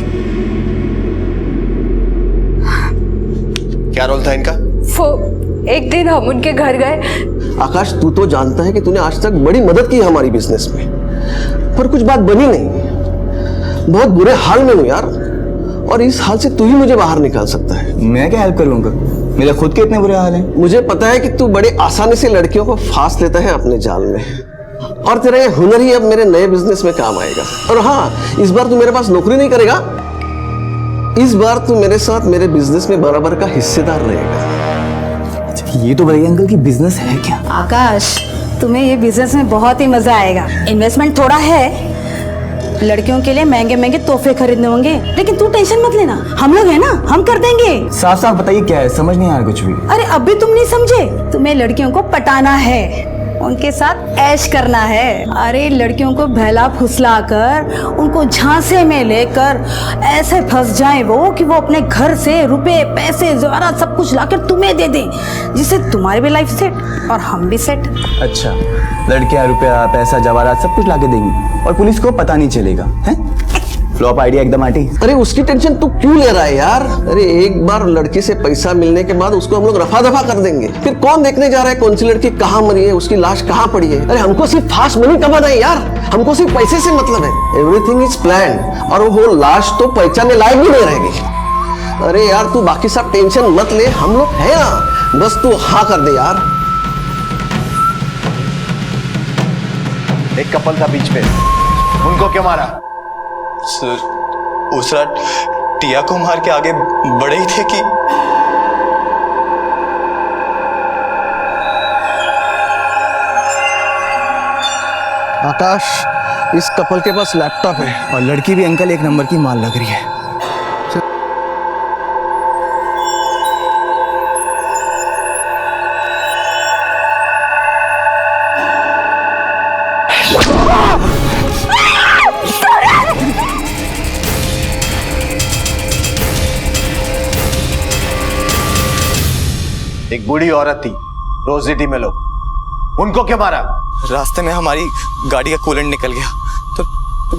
क्या रोल था इनका? वो एक दिन हम उनके घर गए। आकाश, तू तो जानता है कि तूने आज तक बड़ी मदद की हमारी बिजनेस में, पर कुछ बात बनी नहीं। बहुत बुरे हाल में हूं यार, और इस हाल से तू ही मुझे बाहर निकाल सकता है। मैं क्या हेल्प करूंगा? मेरे खुद के इतने बुरे हाल हैं। मुझे पता है कि तू बड़े आसानी से लड़कियों को फांस लेता है अपने जाल में, और तेरा ये हुनर ही अब मेरे नए बिजनेस में काम आएगा। और हाँ, इस बार तू मेरे पास नौकरी नहीं करेगा, इस बार तू मेरे साथ मेरे बिजनेस में बराबर का हिस्सेदार रहेगा। ये तो बताइए अंकल कि बिजनेस है क्या? आकाश, तुम्हें ये बिजनेस में बहुत ही मजा आएगा। इन्वेस्टमेंट थोड़ा है, लड़कियों के लिए महंगे महंगे तोहफे खरीदने होंगे, लेकिन तू टेंशन मत लेना, हम लोग हैं ना, हम कर देंगे। साफ साफ बताइए क्या है, समझ नहीं आ रहा कुछ भी। अरे अब भी तुम नहीं समझे? तुम्हें लड़कियों को पटाना है, उनके साथ ऐश करना है। अरे लड़कियों को बहला फुसला कर उनको झांसे में लेकर ऐसे फंस जाएं वो कि वो अपने घर से रुपए पैसे ज़ेवरात सब कुछ लाकर तुम्हें दे दें, जिससे तुम्हारी भी लाइफ सेट और हम भी सेट। अच्छा, लड़कियां रुपया पैसा जवाहरात सब कुछ लाके देंगी और पुलिस को पता नहीं चलेगा, हैं? फ्लॉप आइडिया एकदम आंटी। अरे उसकी टेंशन तू क्यों ले रहा है यार? अरे एक बार लड़की से पैसा मिलने के बाद उसको हम लोग रफा दफा कर देंगे, फिर कौन देखने जा रहा है कौन सी लड़की कहाँ मरी है, उसकी लाश कहाँ पड़ी है। अरे हमको सिर्फ फास्ट मनी कमाना है यार, हमको सिर्फ पैसे से मतलब है। एवरीथिंग इज प्लान, और वो लाश तो पहचानने लायक भी नहीं रहेगी। अरे यार तू बाकी सब टेंशन मत ले, हम लोग है ना, बस तू हाँ कर दे यार। एक कपल था बीच पे, उनको क्यों मारा? सर, उस रात टिया को मार के आगे बढ़े ही थे कि आकाश, इस कपल के पास लैपटॉप है और लड़की भी अंकल एक नंबर की माल लग रही है। एक बूढ़ी औरत थी, रोजिटी में लोग, उनको क्यों मारा? रास्ते में हमारी गाड़ी का कूलेंट निकल गया तो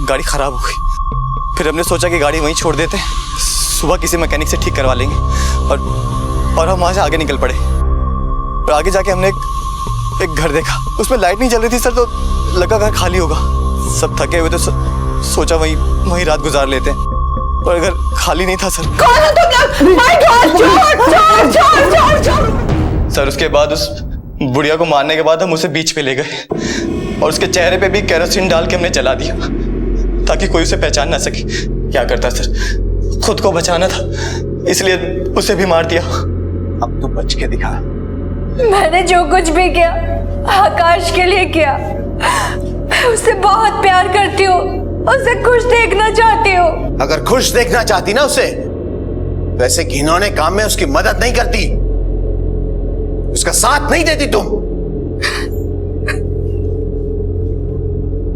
गाड़ी खराब हो गई। फिर हमने सोचा कि गाड़ी वहीं छोड़ देते हैं, सुबह किसी मैकेनिक से ठीक करवा लेंगे, और हम वहां से आगे निकल पड़े। और आगे जाके हमने एक घर देखा, उसमें लाइट नहीं जल रही थी सर, तो लगा घर खाली होगा। सब थके हुए तो सोचा वहीं रात गुजार लेते हैं, और अगर खाली नहीं था सर। कौन हो तुम लोग? माय गॉड, चोर चोर चोर चोर। सर उसके बाद उस बुढ़िया को मारने के बाद हम उसे बीच पे ले गए और उसके चेहरे पे भी केरोसिन डाल के हमने जला दिया ताकि कोई उसे पहचान ना सके। क्या करता सर, खुद को बचाना था इसलिए उसे भी मार दिया। अब तू बच के दिखा। मैंने जो कुछ भी किया आकाश के लिए किया। मैं उससे बहुत प्यार करती हूँ, उसे खुश देखना चाहती हूँ। अगर खुश देखना चाहती ना उसे, वैसे घिनौने काम में उसकी मदद नहीं करती, उसका साथ नहीं देती तुम।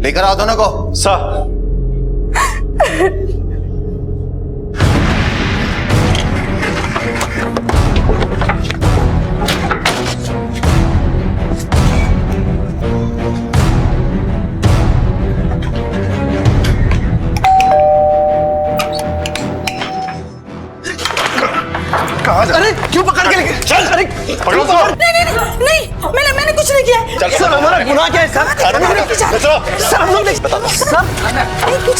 लेकर आओ दोनों को। सर, अरे क्यों पकड़ के लेके चल? अरे पकड़ो उसको। नहीं, मैंने कुछ नहीं किया। सर हमारा गुनाह क्या है सर? सर हम लोग कुछ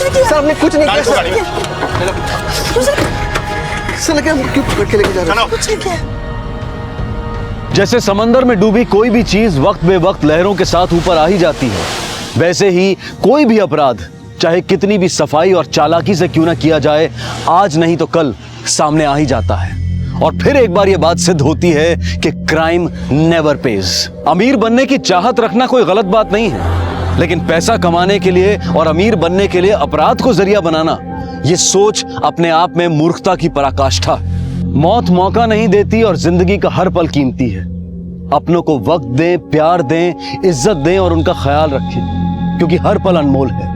नहीं किया। सर हमने कुछ नहीं किया। कैसे लगे? हम क्यों पकड़ के लेके जा रहे हैं? कुछ नहीं किया। जैसे समंदर में डूबी कोई भी चीज वक्त बे वक्त लहरों के साथ ऊपर आ ही जाती है, वैसे ही कोई भी अपराध चाहे कितनी भी सफाई और चालाकी से क्यों ना किया जाए, आज नहीं तो कल सामने आ ही जाता है। और फिर एक बार यह बात सिद्ध होती है कि क्राइम नेवर पेज। अमीर बनने की चाहत रखना कोई गलत बात नहीं है, लेकिन पैसा कमाने के लिए और अमीर बनने के लिए अपराध को जरिया बनाना, यह सोच अपने आप में मूर्खता की पराकाष्ठा। मौत मौका नहीं देती और जिंदगी का हर पल कीमती है। अपनों को वक्त दें, प्यार दें, इज्जत दें और उनका ख्याल रखें, क्योंकि हर पल अनमोल है।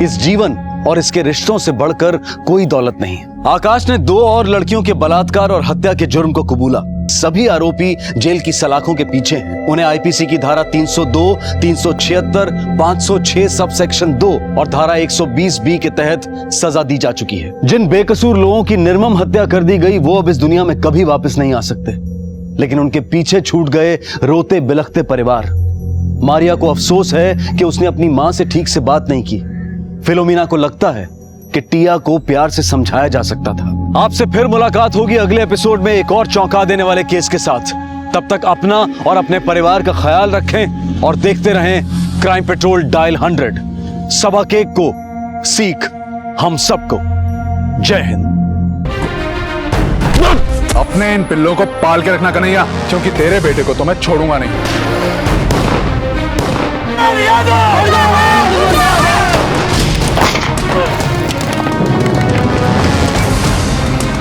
इस जीवन और इसके रिश्तों से बढ़कर कोई दौलत नहीं। आकाश ने 2 और लड़कियों के बलात्कार और हत्या के जुर्म को कबूला। सभी आरोपी जेल की सलाखों के पीछे हैं। उन्हें आईपीसी की धारा 302, 376, 506 सब सेक्शन 2 और धारा 120B के तहत सजा दी जा चुकी है। जिन बेकसूर लोगों की निर्मम हत्या कर दी गई, वो अब इस दुनिया में कभी वापस नहीं आ सकते, लेकिन उनके पीछे छूट गए रोते बिलखते परिवार। मारिया को अफसोस है कि उसने अपनी मां से ठीक से बात नहीं की। फिलोमिना को लगता है कि टिया को प्यार से समझाया जा सकता था। आपसे फिर मुलाकात होगी अगले एपिसोड में एक और चौंका देने वाले केस के साथ। तब तक अपना और अपने परिवार का ख्याल रखें और देखते रहें क्राइम पेट्रोल डायल 100। सबक एक को सीख हम सबको। जय हिंद। अपने इन पिल्लों को पाल के रखना कन्हैया, क्योंकि तेरे बेटे को तो मैं छोड़ूंगा नहीं।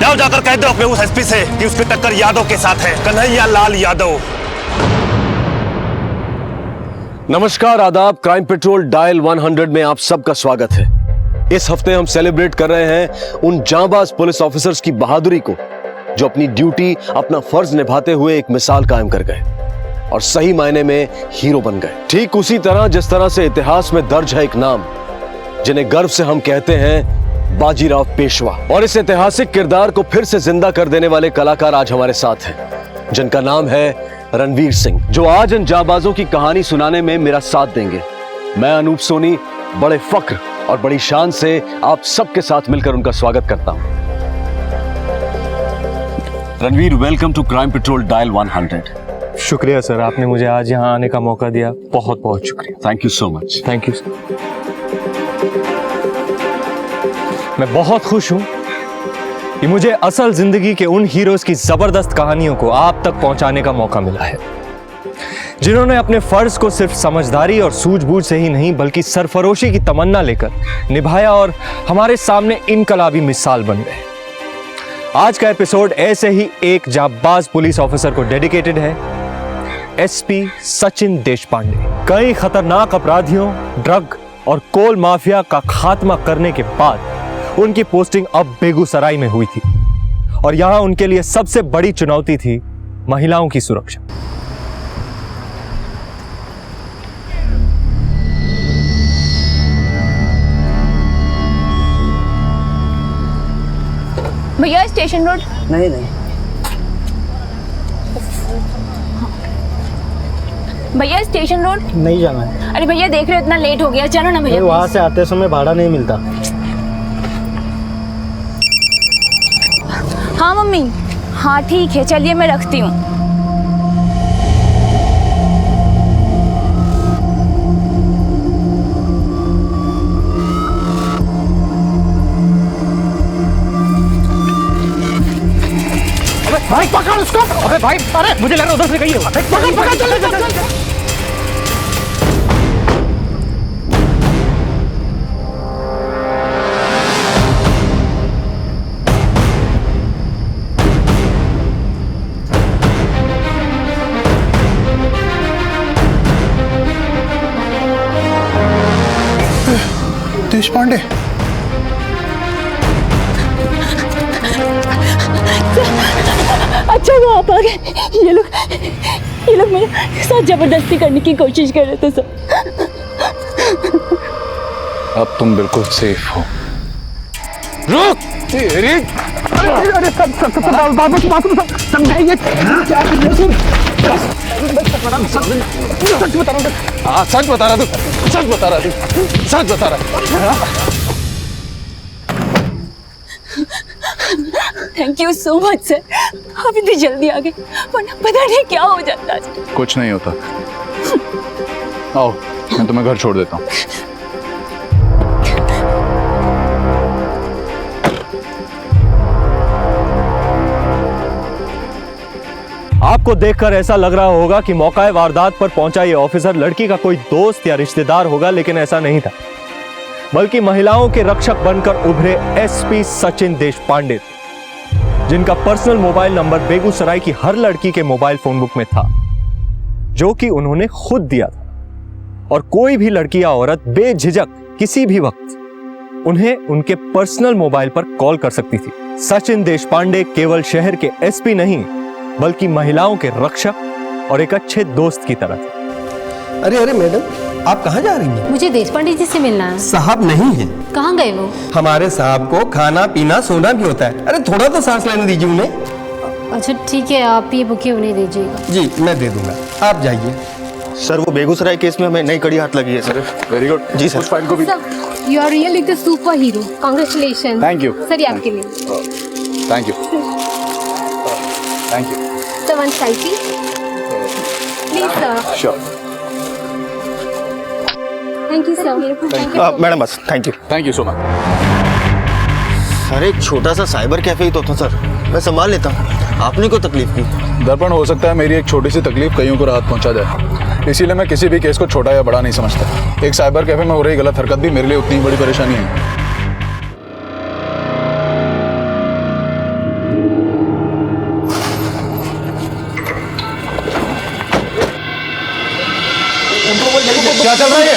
जाओ जाकर कह दो अपने उस एसपी से कि उसकी टक्कर यादव के साथ है, कन्हैया लाल यादव। नमस्कार, आदाब। क्राइम पेट्रोल डायल 100 में आप सबका स्वागत है। इस हफ्ते हम सेलिब्रेट कर रहे हैं उन जांबाज पुलिस ऑफिसर्स की बहादुरी को जो अपनी ड्यूटी, अपना फर्ज निभाते हुए एक मिसाल कायम कर गए और सही मायने में हीरो बन गए। ठीक उसी तरह जिस तरह से इतिहास में दर्ज है एक नाम जिन्हें गर्व से हम कहते हैं बाजीराव पेशवा। और इस ऐतिहासिक किरदार को फिर से जिंदा कर देने वाले कलाकार आज हमारे साथ हैं, जिनका नाम है रणवीर सिंह, जो आज इन जाबाजों की कहानी सुनाने में मेरा साथ देंगे। मैं अनूप सोनी बड़े फक्र और बड़ी शान से आप सबके साथ मिलकर उनका स्वागत करता हूं। Ranveer, welcome to crime patrol dial 100। शुक्रिया सर, आपने मुझे आज यहाँ आने का मौका दिया, बहुत बहुत शुक्रिया। Thank you so much. Thank you sir. मैं बहुत खुश हूं कि मुझे असल जिंदगी के उन हीरोज की जबरदस्त कहानियों को आप तक पहुंचाने का मौका मिला है, जिन्होंने अपने फर्ज को सिर्फ समझदारी और सूझबूझ से ही नहीं बल्कि सरफरोशी की तमन्ना लेकर निभाया और हमारे सामने इनकलाबी मिसाल बन गए। आज का एपिसोड ऐसे ही एक जाबाज पुलिस ऑफिसर को डेडिकेटेड है, एसपी सचिन देशपांडे। कई खतरनाक अपराधियों, ड्रग और कोल माफिया का खात्मा करने के बाद उनकी पोस्टिंग अब बेगूसराय में हुई थी और यहां उनके लिए सबसे बड़ी चुनौती थी महिलाओं की सुरक्षा। भैया स्टेशन रोड। नहीं नहीं भैया स्टेशन रोड नहीं जाना है। अरे भैया देख रहे हो इतना लेट हो गया, चलो ना भैया। वहां से आते समय भाड़ा नहीं मिलता। हाँ मम्मी, हाँ ठीक है, चलिए मैं रखती हूँ। अबे भाई पकड़ उसको। अबे भाई, अरे मुझे लग रहा उधर से गई है। पकड़ पकड़, चल। देशपांडे, अच्छा वो आप आ गए। ये लोग मेरे साथ जबरदस्ती करने की कोशिश कर रहे थे सर। अब तुम बिल्कुल सेफ हो। रुक। अरे समझाइए क्या कर रहे हो? सच बता रहा तू, सच बता रहा तू, सच बता रहा। Thank you so much sir, आप इतनी जल्दी आ गए, वरना पता नहीं क्या हो जाता आज। कुछ नहीं होता। आओ मैं तुम्हें घर छोड़ देता हूँ। आपको देखकर ऐसा लग रहा होगा कि मौका वारदात पर पहुंचा ये ऑफिसर लड़की का कोई दोस्त या रिश्तेदार होगा, लेकिन ऐसा नहीं था, बल्कि महिलाओं के रक्षक बनकर उभरे एसपी सचिन देशपांडे, जिनका पर्सनल मोबाइल नंबर बेगूसराय की हर लड़की के मोबाइल फोन बुक में था, जो कि उन्होंने खुद दिया था। और कोई भी लड़की या औरत बेझिझक किसी भी वक्त उन्हें उनके पर्सनल मोबाइल पर कॉल कर सकती थी। सचिन देशपांडे केवल शहर के एसपी नहीं, बल्कि महिलाओं के रक्षक और एक अच्छे दोस्त की तरह थे। अरे अरे मैडम, आप कहाँ जा रही हैं? मुझे देशपांडे जी से मिलना है। साहब नहीं है। कहाँ गए वो? हमारे साहब को खाना पीना सोना भी होता है। अरे थोड़ा तो सांस लेने दीजिए उन्हें। अच्छा ठीक है, आप ये बुके उन्हें दीजिएगा। जी मैं दे दूंगा, आप जाइए। सर वो बेगूसराय केस में हमें नई कड़ी हाथ लगी है सर। Very good. जी सर। को भी you are really the super hero, congratulation. Thank you sir ये आपके लिए। Thank you thank you sir one selfie please sir. Sure. Thank you sir. Madam बस thank you so much. Sir एक छोटा सा साइबर कैफे ही तो था sir, मैं संभाल लेता। आपने को तकलीफ की। दर्पण, हो सकता है मेरी एक छोटी सी तकलीफ कईयों को राहत पहुंचा जाए, इसीलिए मैं किसी भी केस को छोटा या बड़ा नहीं समझता। एक साइबर कैफे में हो रही गलत हरकत भी मेरे लिए उतनी बड़ी परेशानी है। क्या चल रहा है?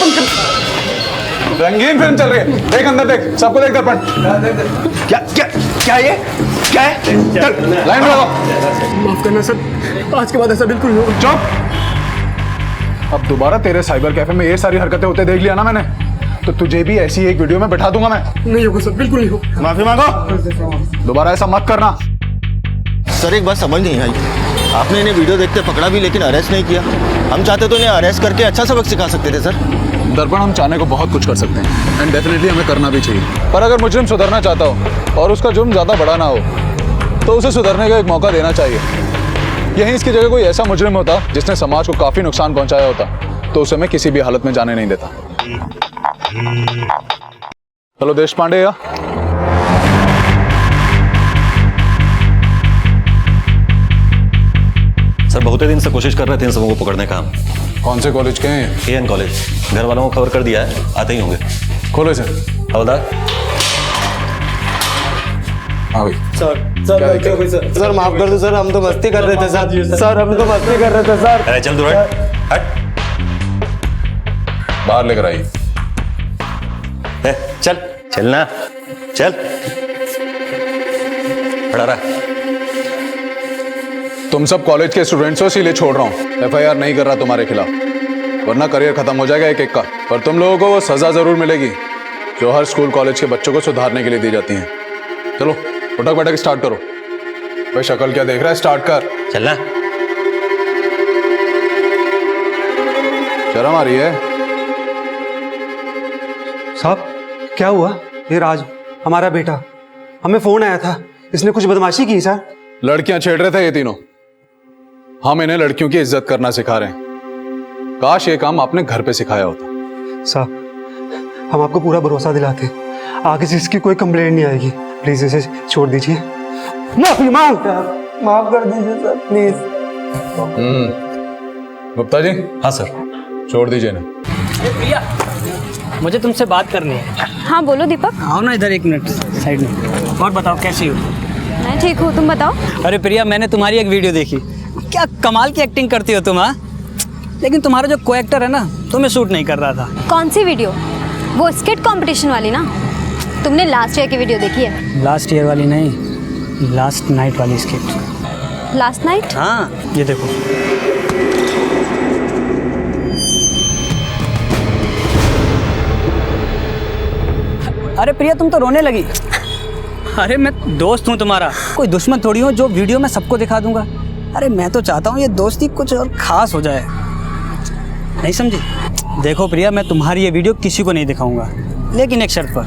रंगीन फिल्म चल रही है, देख अंदर देख, सबको देख दर्पण। क्या क्या क्या ये क्या है? लाइन में लगाओ। माफ करना सर, आज के बाद ऐसा बिल्कुल नहीं होगा। चुप। अब दोबारा तेरे साइबर कैफे में ये सारी हरकतें होते देख लिया ना मैंने, तो तुझे भी ऐसी एक वीडियो में बैठा दूंगा मैं। नहीं होगा सर, बिल्कुल नहीं होगा। माफी मांगो, दोबारा ऐसा मत करना। सर एक बात समझ नहीं आई, आपने इन्हें वीडियो देखते पकड़ा भी लेकिन अरेस्ट नहीं किया। हम चाहते तो इन्हें अरेस्ट करके अच्छा सबक सिखा सकते थे सर। दर्पण, हम चाहने को बहुत कुछ कर सकते हैं एंड डेफिनेटली हमें करना भी चाहिए, पर अगर मुजरिम सुधरना चाहता हो और उसका जुर्म ज़्यादा बड़ा ना हो तो उसे सुधरने का एक मौका देना चाहिए। यहीं इसकी जगह कोई ऐसा मुजरिम होता जिसने समाज को काफ़ी नुकसान पहुंचाया होता, तो उसे मैं किसी भी हालत में जाने नहीं देता। हेलो देशपांडे। या सर बहुत ही दिन से कोशिश कर रहे थे इन सबों को पकड़ने का हम। कौन से कॉलेज के हैं? A N college. घर वालों को खबर कर दिया है, आते ही होंगे। खोलो इसे। हवलदार। हाँ भाई। सर माफ कर दो सर, हम तो मस्ती कर रहे थे सर हम तो मस्ती कर रहे थे सर। अरे चल दूर हट। बाहर लेकर आइए। चल चलना, चल खड़ा रहा। तुम सब कॉलेज के स्टूडेंट्स हो, इसीलिए छोड़ रहा हूँ। एफआईआर नहीं कर रहा तुम्हारे खिलाफ, वरना करियर खत्म हो जाएगा एक एक का। पर तुम लोगों को वो सजा जरूर मिलेगी जो हर स्कूल कॉलेज के बच्चों को सुधारने के लिए दी जाती है। चलो उठक बैठक स्टार्ट करो। भाई शक्ल क्या देख रहा है, स्टार्ट कर। चलना। शर्म आ रही है? साहब क्या हुआ? ये राज हमारा बेटा, हमें फोन आया था, इसने कुछ बदमाशी की सर। लड़कियां छेड़ रहे थे ये तीनों। हम इन्हें लड़कियों की इज्जत करना सिखा रहे हैं। काश ये काम आपने घर पे सिखाया होता। साहब हम आपको पूरा भरोसा दिलाते, आगे से इसकी कोई कंप्लेंट नहीं आएगी। प्लीज इसे छोड़ दीजिए। माफी मांग, माफ कर दीजिए सर प्लीज। गुप्ता जी। हाँ सर। छोड़ दीजिए ना। प्रिया, मुझे तुमसे बात करनी है। हाँ बोलो दीपक। आओ ना इधर एक मिनट साइड में। और बताओ कैसी हो? मैं ठीक हूँ, तुम बताओ। अरे प्रिया, मैंने तुम्हारी एक वीडियो देखी, क्या कमाल की एक्टिंग करती हो तुम। हाँ, लेकिन तुम्हारा जो को एक्टर है ना, तुम्हें सूट नहीं कर रहा था। कौन सी वीडियो? वो स्किट कंपटीशन वाली ना? तुमने लास्ट ईयर की वीडियो देखी है? लास्ट ईयर वाली नहीं, लास्ट नाइट वाली स्किट। Last night? हाँ ये देखो। अरे प्रिया तुम तो रोने लगी। अरे मैं दोस्त हूँ तुम्हारा, कोई दुश्मन थोड़ी हूँ जो वीडियो में सबको दिखा दूंगा। अरे मैं तो चाहता हूँ ये दोस्ती कुछ और खास हो जाए, नहीं समझी? देखो प्रिया, मैं तुम्हारी ये वीडियो किसी को नहीं दिखाऊंगा, लेकिन एक शर्त पर।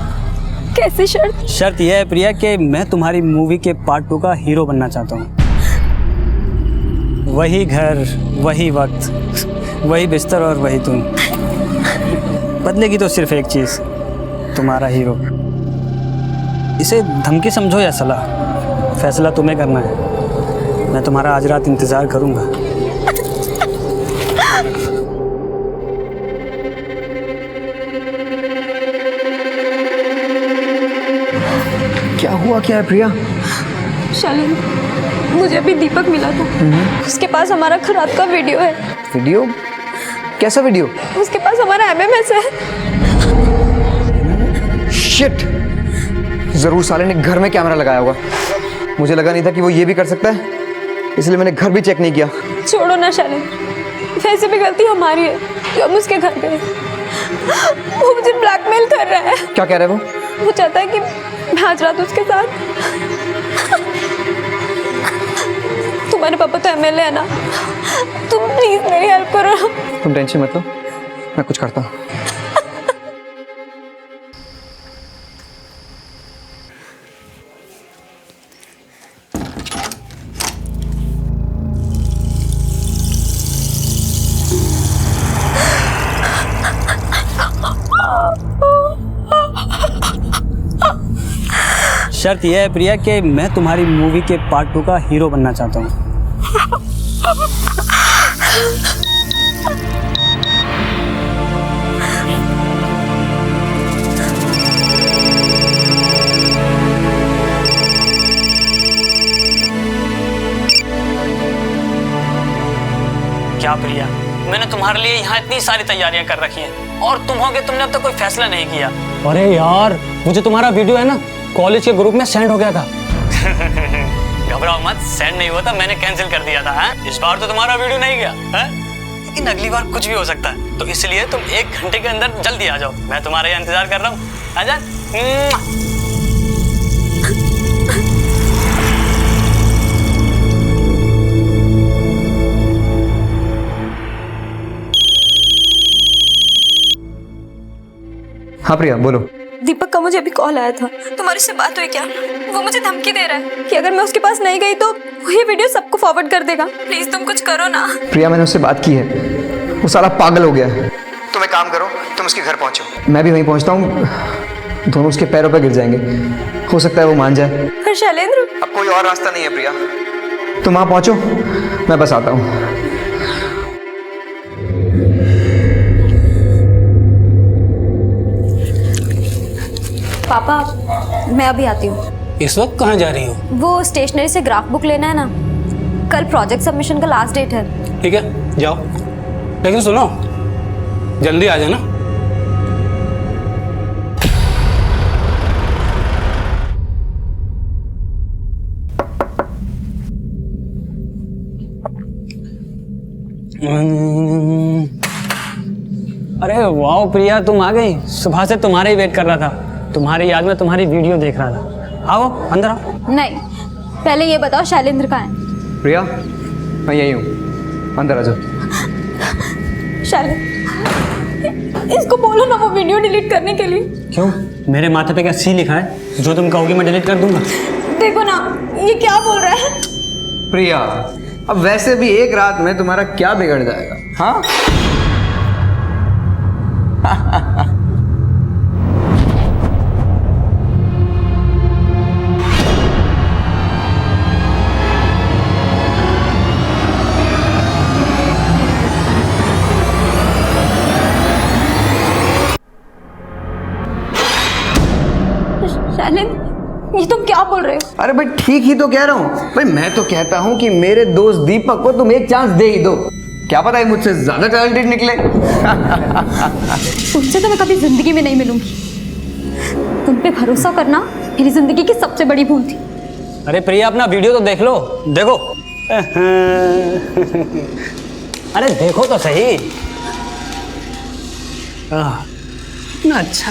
कैसी शर्त? शर्त यह है प्रिया कि मैं तुम्हारी मूवी के पार्ट 2 का हीरो बनना चाहता हूँ। वही घर, वही वक्त, वही बिस्तर और वही तुम। बदलेगी तो सिर्फ एक चीज़, तुम्हारा हीरो। इसे धमकी समझो या सलाह, फैसला तुम्हें करना है। मैं तुम्हारा आज रात इंतज़ार करूँगा। क्या हुआ, क्या है प्रिया? शालिनी, मुझे अभी दीपक मिला था। उसके पास हमारा खराब का वीडियो है। वीडियो? कैसा वीडियो? उसके पास हमारा MMS है। शिट! जरूर साले ने घर में कैमरा लगाया होगा। मुझे लगा नहीं था कि वो ये भी कर सकता है, इसलिए मैंने घर भी चेक नहीं किया। छोड़ो ना शालिनी, वैसे भी गलती हमारी है कि हम उसके घर गए। वो मुझे ब्लैकमेल कर रहा है। क्या कह रहा है वो? वो चाहता है कि मैं आज रात उसके साथ। तुम्हारे पापा तो MLA है ना, तुम प्लीज मेरी हेल्प करो। तुम टेंशन मत लो, मैं कुछ करता हूँ। शर्त यह है प्रिया कि मैं तुम्हारी मूवी के पार्ट 2 का हीरो बनना चाहता हूँ। क्या प्रिया, मैंने तुम्हारे लिए यहाँ इतनी सारी तैयारियां कर रखी हैं और तुम होगे, तुमने अब तक कोई फैसला नहीं किया। अरे यार, मुझे तुम्हारा वीडियो है ना कॉलेज के ग्रुप में सेंड हो गया था। घबराओ मत, सेंड नहीं हुआ था, मैंने कैंसिल कर दिया था। इस बार तो तुम्हारा वीडियो नहीं गया है? लेकिन अगली बार कुछ भी हो सकता है, तो इसलिए तुम 1 घंटे के अंदर जल्दी आ जाओ। मैं तुम्हारा इंतजार कर रहा हूँ। आजा। हाँ प्रिया, बोलो। दीपक का मुझे अभी कॉल आया था। तुम्हारी से बात हुई क्या? वो मुझे धमकी दे रहा है कि अगर मैं उसके पास नहीं गई तो वो ये वीडियो सबको फॉरवर्ड कर देगा। प्लीज तुम कुछ करो ना। प्रिया, मैंने उससे बात की है, वो साला पागल हो गया है। तुम एक काम करो, तुम उसके घर पहुंचो, मैं भी वहीं पहुंचता हूँ। दोनों उसके पैरों पर गिर जाएंगे, हो सकता है वो मान जाए। पर शैलेंद्र, अब कोई और रास्ता नहीं है प्रिया, तुम वहां पहुंचो, मैं बस आता हूँ। पापा, मैं अभी आती हूँ। इस वक्त कहाँ जा रही हो? वो स्टेशनरी से ग्राफ बुक लेना है ना, कल प्रोजेक्ट सबमिशन का लास्ट डेट है। ठीक है, जाओ, लेकिन सुनो, जल्दी आ जाना। अरे वाह प्रिया, तुम आ गई। सुबह से तुम्हारे ही वेट कर रहा था, तुम्हारी याद में तुम्हारी वीडियो देख रहा था। आओ अंदर आओ। नहीं, पहले ये बताओ शैलेंद्र कहाँ है? प्रिया, मैं यही हूँ, अंदर आ जाओ। शैलेंद्र, इसको बोलो ना वो वीडियो डिलीट करने के लिए। क्यों? मेरे माथे पे क्या सी लिखा है? जो तुम कहोगी मैं डिलीट कर दूंगा। देखो ना, ये क्या बोल रहा है। प्रिया, अब वैसे भी एक रात में तुम्हारा क्या बिगड़ जाएगा? हाँ ये तुम क्या बोल रहे हो? अरे भाई ठीक ही तो कह रहा हूँ भाई, मैं तो कहता हूँ कि मेरे दोस्त दीपक को तुम एक चांस दे ही दो। क्या पता है मुझसे ज्यादा टैलेंटेड निकले। तुमसे तो मैं कभी जिंदगी में नहीं मिलूंगी। तुम पे भरोसा करना मेरी जिंदगी की सबसे बड़ी भूल थी। अरे प्रिया, अपना वीडियो तो देख लो, देखो। अरे देखो तो सही। इतना अच्छा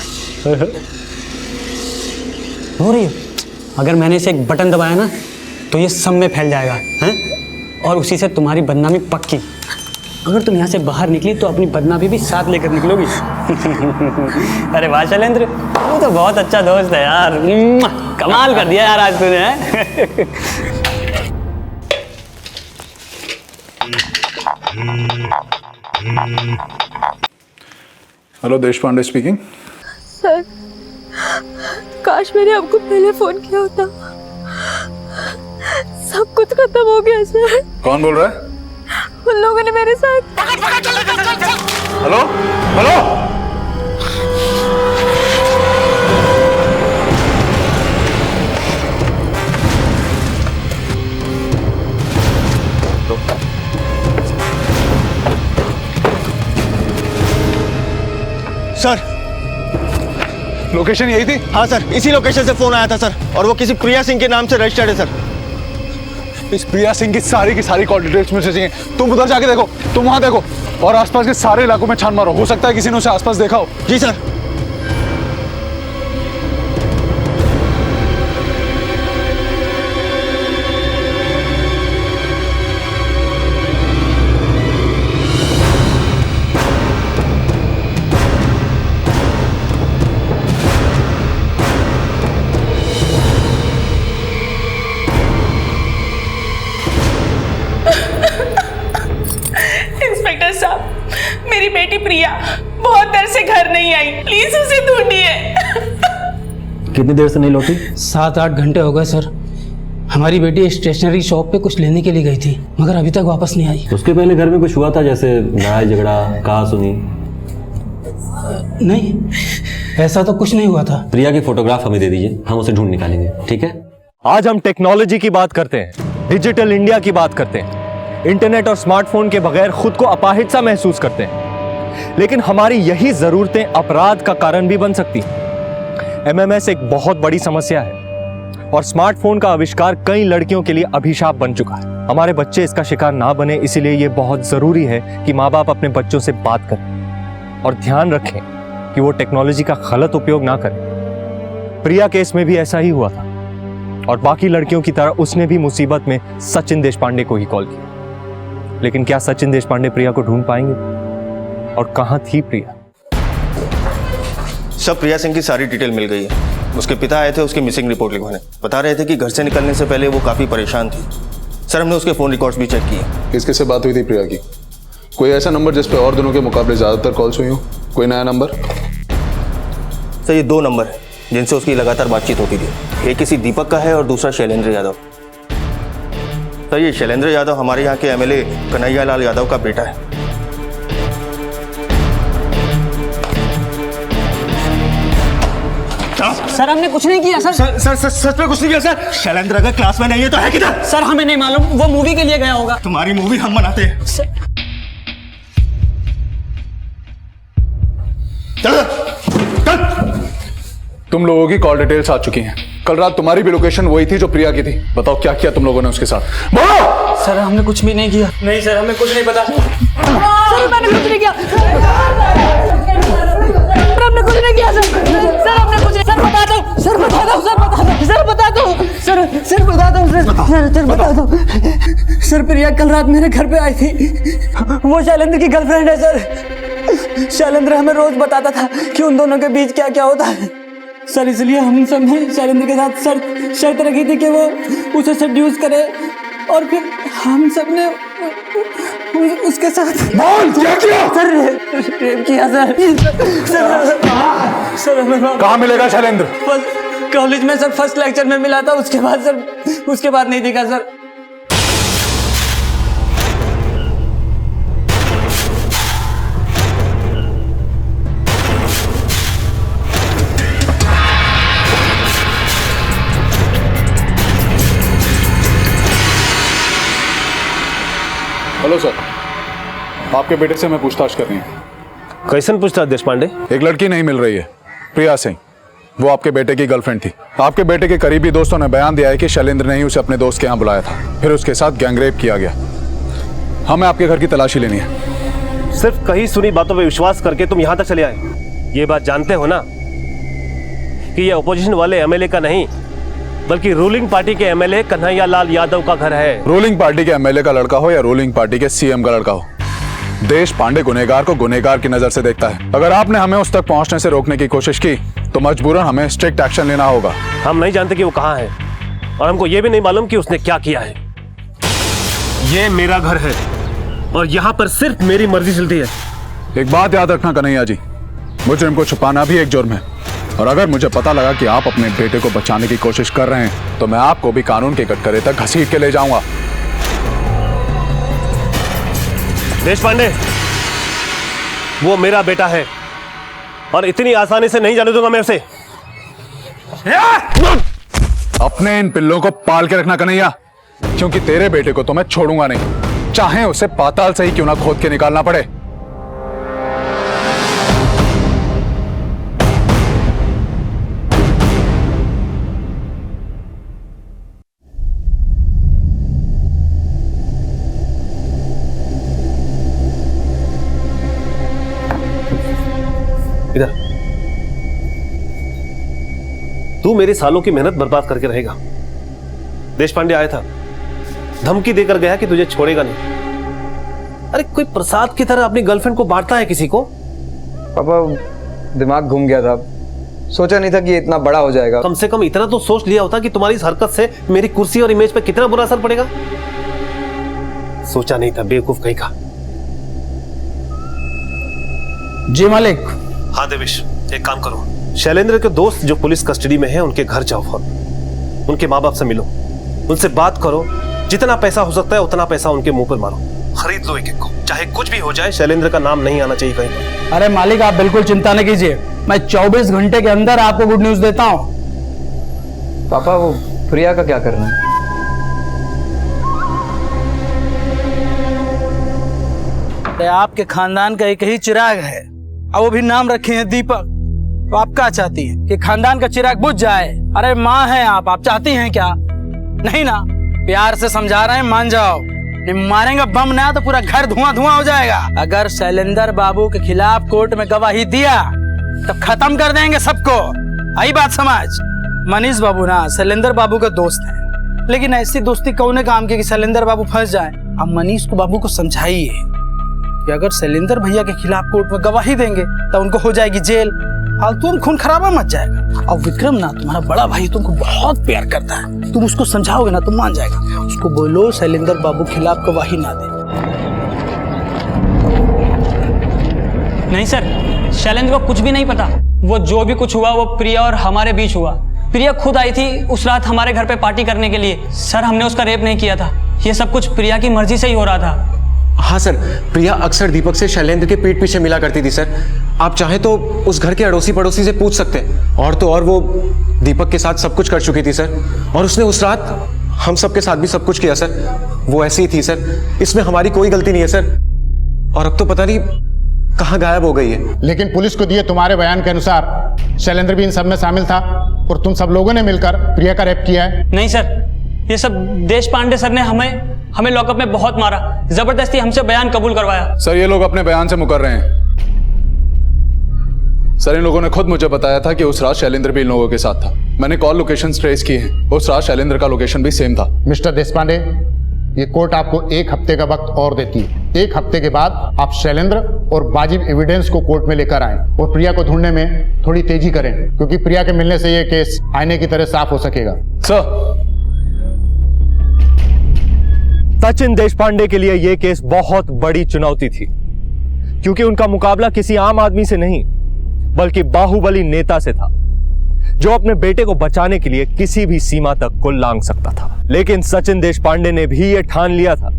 हो रही हो। अगर मैंने इसे एक बटन दबाया ना तो ये सब में फैल जाएगा, हैं? और उसी से तुम्हारी बदनामी पक्की। अगर तुम यहाँ से बाहर निकली तो अपनी बदनामी भी साथ लेकर निकलोगी। अरे वाह शैलेंद्र, तू तो बहुत अच्छा दोस्त है यार। कमाल कर दिया यार आज तूने। हेलो, देश पांडे स्पीकिंग। सर, काश मैंने आपको पहले फोन किया होता। सब कुछ खत्म हो गया सर। कौन बोल रहा है? उन लोगों ने मेरे साथ। हेलो हेलो, सर लोकेशन यही थी? हाँ सर, इसी लोकेशन से फोन आया था सर, और वो किसी प्रिया सिंह के नाम से रजिस्टर्ड है सर। इस प्रिया सिंह की सारी कॉल डिटेल्स मुझे चाहिए। तुम उधर जाके देखो, तुम वहां देखो, और आसपास के सारे इलाकों में छान मारो। हो सकता है किसी ने उसे आसपास देखा हो। जी सर। इंस्पेक्टर साहब, मेरी बेटी प्रिया बहुत देर से घर नहीं आई, प्लीज उसे ढूंढिए। कितनी देर से नहीं लौटी? 7-8 घंटे हो गए सर। हमारी बेटी स्टेशनरी शॉप पे कुछ लेने के लिए गई थी, मगर अभी तक वापस नहीं आई। उसके पहले घर में कुछ हुआ था, जैसे लड़ाई झगड़ा, कहा सुनी? नहीं, ऐसा तो कुछ नहीं हुआ था। प्रिया की फोटोग्राफ हमें दे दीजिए, हम उसे ढूंढ निकालेंगे, ठीक है? आज हम टेक्नोलॉजी की बात करते हैं, डिजिटल इंडिया की बात करते हैं, इंटरनेट और स्मार्टफोन के बगैर खुद को अपाहिज सा महसूस करते हैं। लेकिन हमारी यही जरूरतें अपराध का कारण भी बन सकती हैं। एमएमएस एक बहुत बड़ी समस्या है और स्मार्टफोन का आविष्कार कई लड़कियों के लिए अभिशाप बन चुका है। हमारे बच्चे इसका शिकार ना बने, इसीलिए यह बहुत जरूरी है कि माँ बाप अपने बच्चों से बात करें और ध्यान रखें कि वो टेक्नोलॉजी का गलत उपयोग ना करें। प्रिया केस में भी ऐसा ही हुआ था और बाकी लड़कियों की तरह उसने भी मुसीबत में सचिन देशपांडे को ही कॉल किया। लेकिन क्या सचिन देशपांडे प्रिया को ढूंढ पाएंगे? और कहां थी प्रिया? सब प्रिया सिंह की सारी डिटेल मिल गई है। उसके पिता आए थे उसकी मिसिंग रिपोर्ट लिखवाने, बता रहे थे कि घर से निकलने से पहले वो काफी परेशान थी। सर, हमने उसके फोन रिकॉर्ड्स भी चेक किए। किसके से बात हुई थी प्रिया की? कोई ऐसा नंबर जिस पे और दिनों के मुकाबले ज्यादातर कॉल्स हुई हो? कोई नया नंबर? सर, ये 2 नंबर है जिनसे उसकी लगातार बातचीत होती थी। एक किसी दीपक का है और दूसरा शैलेंद्र यादव। सर, ये शैलेंद्र यादव हमारे यहाँ के एमएलए कन्हैया लाल यादव का बेटा है। सर, हमने कुछ नहीं किया सर। सर सच में कुछ नहीं किया सर। शैलेंद्र अगर क्लास में नहीं है तो है किधर? सर, हमें नहीं मालूम, वो मूवी के लिए गया होगा। तुम्हारी मूवी हम बनाते हैं। चल। तुम लोगों की कॉल डिटेल्स आ चुकी हैं। कल रात तुम्हारी भी लोकेशन वही थी जो प्रिया की थी। बताओ क्या किया तुम लोगों ने उसके साथ? बोलो। सर, हमने कुछ भी नहीं किया। नहीं सर, हमें कुछ नहीं पता। सर, मैंने कुछ नहीं किया। हमने कुछ नहीं किया सर। सर, हमने कुछ। सर, बता दो। सर, बता दो। सर, बता दो। सर, बता दो। सर, सर, बता दो। सर, बता दो। सर, प्रिया कल रात मेरे घर पे आई थी। वो शैलेंद्र की गर्लफ्रेंड है सर। शैलेंद्र हमें रोज बताता था कि उन दोनों के बीच क्या क्या होता है सर, इसलिए हम सब ने शैलेंद्र के साथ सर शर्त रखी थी कि वो उसे सेड्यूस करे, और फिर हम सब ने उसके साथ क्या किया? सर, रेप किया सर। सर, हमें कहाँ मिलेगा शैलेंद्र? कॉलेज में सर फर्स्ट लेक्चर में मिला था, उसके बाद सर, उसके बाद नहीं दिखा सर। हेलो सर, आपके बेटे से मैं पूछताछ कर रही हूँ। कैसन पूछताछ देशपांडे? एक लड़की नहीं मिल रही है, प्रिया सिंह। वो आपके बेटे की गर्लफ्रेंड थी। आपके बेटे के करीबी दोस्तों ने बयान दिया है कि शैलेंद्र ने ही उसे अपने दोस्त के यहाँ बुलाया था, फिर उसके साथ गैंगरेप किया गया। हमें आपके घर की तलाशी लेनी है। सिर्फ कहीं सुनी बातों पर विश्वास करके तुम यहाँ तक चले आए। ये बात जानते हो ना कि ये अपोजिशन वाले एमएलए का नहीं, बल्कि रूलिंग पार्टी के एमएलए कन्हैया लाल यादव का घर है। रूलिंग पार्टी के एमएलए का लड़का हो या रूलिंग पार्टी के सीएम का लड़का हो, देश पांडे गुनहगार को गुनहगार की नजर से देखता है। अगर आपने हमें उस तक पहुंचने से रोकने की कोशिश की तो मजबूरन हमें स्ट्रिक्ट एक्शन लेना होगा। हम नहीं जानते कि वो कहाँ है और हमको ये भी नहीं मालूम कि उसने क्या किया है। ये मेरा घर है और यहाँ पर सिर्फ मेरी मर्जी चलती है। एक बात याद रखना कन्हैया जी, मुझे इनको छुपाना भी एक जुर्म है और अगर मुझे पता लगा कि आप अपने बेटे को बचाने की कोशिश कर रहे हैं तो मैं आपको भी कानून के कटघरे तक घसीट के ले जाऊंगा। देश पांडे, वो मेरा बेटा है और इतनी आसानी से नहीं जाने दूंगा मैं उसे। अपने इन पिल्लों को पाल के रखना कन्हैया, क्योंकि तेरे बेटे को तो मैं छोड़ूंगा नहीं, चाहे उसे पाताल से ही क्यों ना खोद के निकालना पड़े। इधर तू मेरे सालों की मेहनत बर्बाद करके रहेगा। देश पांडे आया था, धमकी देकर गया कि तुझे छोड़ेगा नहीं। अरे कोई प्रसाद की तरह अपनी गर्लफ्रेंड को बांटता है किसी को? पापा दिमाग घूम गया था, सोचा नहीं था कि ये इतना बड़ा हो जाएगा। कम से कम इतना तो सोच लिया होता कि तुम्हारी इस हरकत से मेरी कुर्सी और इमेज पे कितना बुरा असर पड़ेगा। सोचा नहीं था, बेवकूफ कहीं का। जी मालिक। हाँ देवेश, एक काम करो, शैलेंद्र के दोस्त जो पुलिस कस्टडी में हैं उनके घर जाओ, फौरन उनके माँ बाप से मिलो, उनसे बात करो, जितना पैसा हो सकता है उतना पैसा उनके मुंह पर मारो, खरीद लो एक एक को, चाहे कुछ भी हो जाए शैलेंद्र का नाम नहीं आना चाहिए कहीं पर। अरे मालिक आप बिल्कुल चिंता न कीजिए, मैं 24 घंटे के अंदर आपको गुड न्यूज देता हूँ। पापा वो प्रिया का क्या करना है? आपके खानदान का एक ही चिराग है और वो भी नाम रखे हैं दीपक। तो आप क्या चाहती हैं कि खानदान का चिराग बुझ जाए? अरे माँ हैं आप चाहती हैं क्या? नहीं ना, प्यार से समझा रहे हैं, मान जाओ। नहीं मारेंगे बम ना तो पूरा घर धुआं धुआं हो जाएगा। अगर शैलेंद्र बाबू के खिलाफ कोर्ट में गवाही दिया तो खत्म कर देंगे सबको। आई बात समझ? मनीष बाबू ना शैलेंद्र बाबू का दोस्त है, लेकिन ऐसी दोस्ती कौन काम की कि शैलेंद्र बाबू फंस जाए। अब मनीष को बाबू को समझाइए कि अगर शैलेंद्र भैया के खिलाफ कोर्ट में गवाही देंगे तो उनको हो जाएगी जेल, फालतू में खून खराबा मच जाएगा। और विक्रम ना तुम्हारा बड़ा भाई तुमको बहुत प्यार करता है, तुम उसको समझाओगे ना तो मान जाएगा। उसको बोलो शैलेंद्र बाबू के खिलाफ गवाही ना दे। नहीं सर, शैलेंद्र को कुछ भी नहीं पता। वो जो भी कुछ हुआ वो प्रिया और हमारे बीच हुआ। प्रिया खुद आई थी उस रात हमारे घर पे पार्टी करने के लिए। सर हमने उसका रेप नहीं किया था, ये सब कुछ प्रिया की मर्जी से ही हो रहा था। हाँ सर, प्रिया अक्सर दीपक से शैलेंद्र के पीठ पीछे मिला करती थी सर। आप चाहें तो उस घर के अड़ोसी पड़ोसी से पूछ सकते हैं। और तो और वो दीपक के साथ सब कुछ कर चुकी थी सर, और उसने उस रात हम सब के साथ भी सब कुछ किया सर। वो ऐसी ही थी सर, इसमें हमारी कोई गलती नहीं है सर। और अब तो पता नहीं कहाँ गायब हो गई है। लेकिन पुलिस को दिए तुम्हारे बयान के अनुसार शैलेंद्र भी इन सब में शामिल था और तुम सब लोगों ने मिलकर प्रिया का रेप किया है। नहीं सर, ये सब देश पांडे सर ने हमें लॉकअप में बहुत मारा, जबरदस्ती हमसे बयान कबूल करवाया। सर ये लोग अपने बयान से मुकर रहे हैं। सर इन लोगों ने खुद मुझे बताया था कि उस रात शैलेंद्र भी इन लोगों के साथ था। मैंने कॉल लोकेशन ट्रेस की है, उस रात शैलेंद्र का लोकेशन भी सेम था। मिस्टर देशपांडे, ये कोर्ट आपको 1 हफ्ते का वक्त और देती है। 1 हफ्ते के बाद आप शैलेंद्र और वाजिब एविडेंस को कोर्ट में लेकर आएं और प्रिया को ढूंढने में थोड़ी तेजी करें, क्योंकि प्रिया के मिलने से ये केस आईने की तरह साफ हो सकेगा। सर सचिन देशपांडे के लिए यह केस बहुत बड़ी चुनौती थी, क्योंकि उनका मुकाबला किसी आम आदमी से नहीं बल्कि बाहुबली नेता से था, जो अपने बेटे को बचाने के लिए किसी भी सीमा तक को लांघ सकता था। लेकिन सचिन देशपांडे ने भी यह ठान लिया था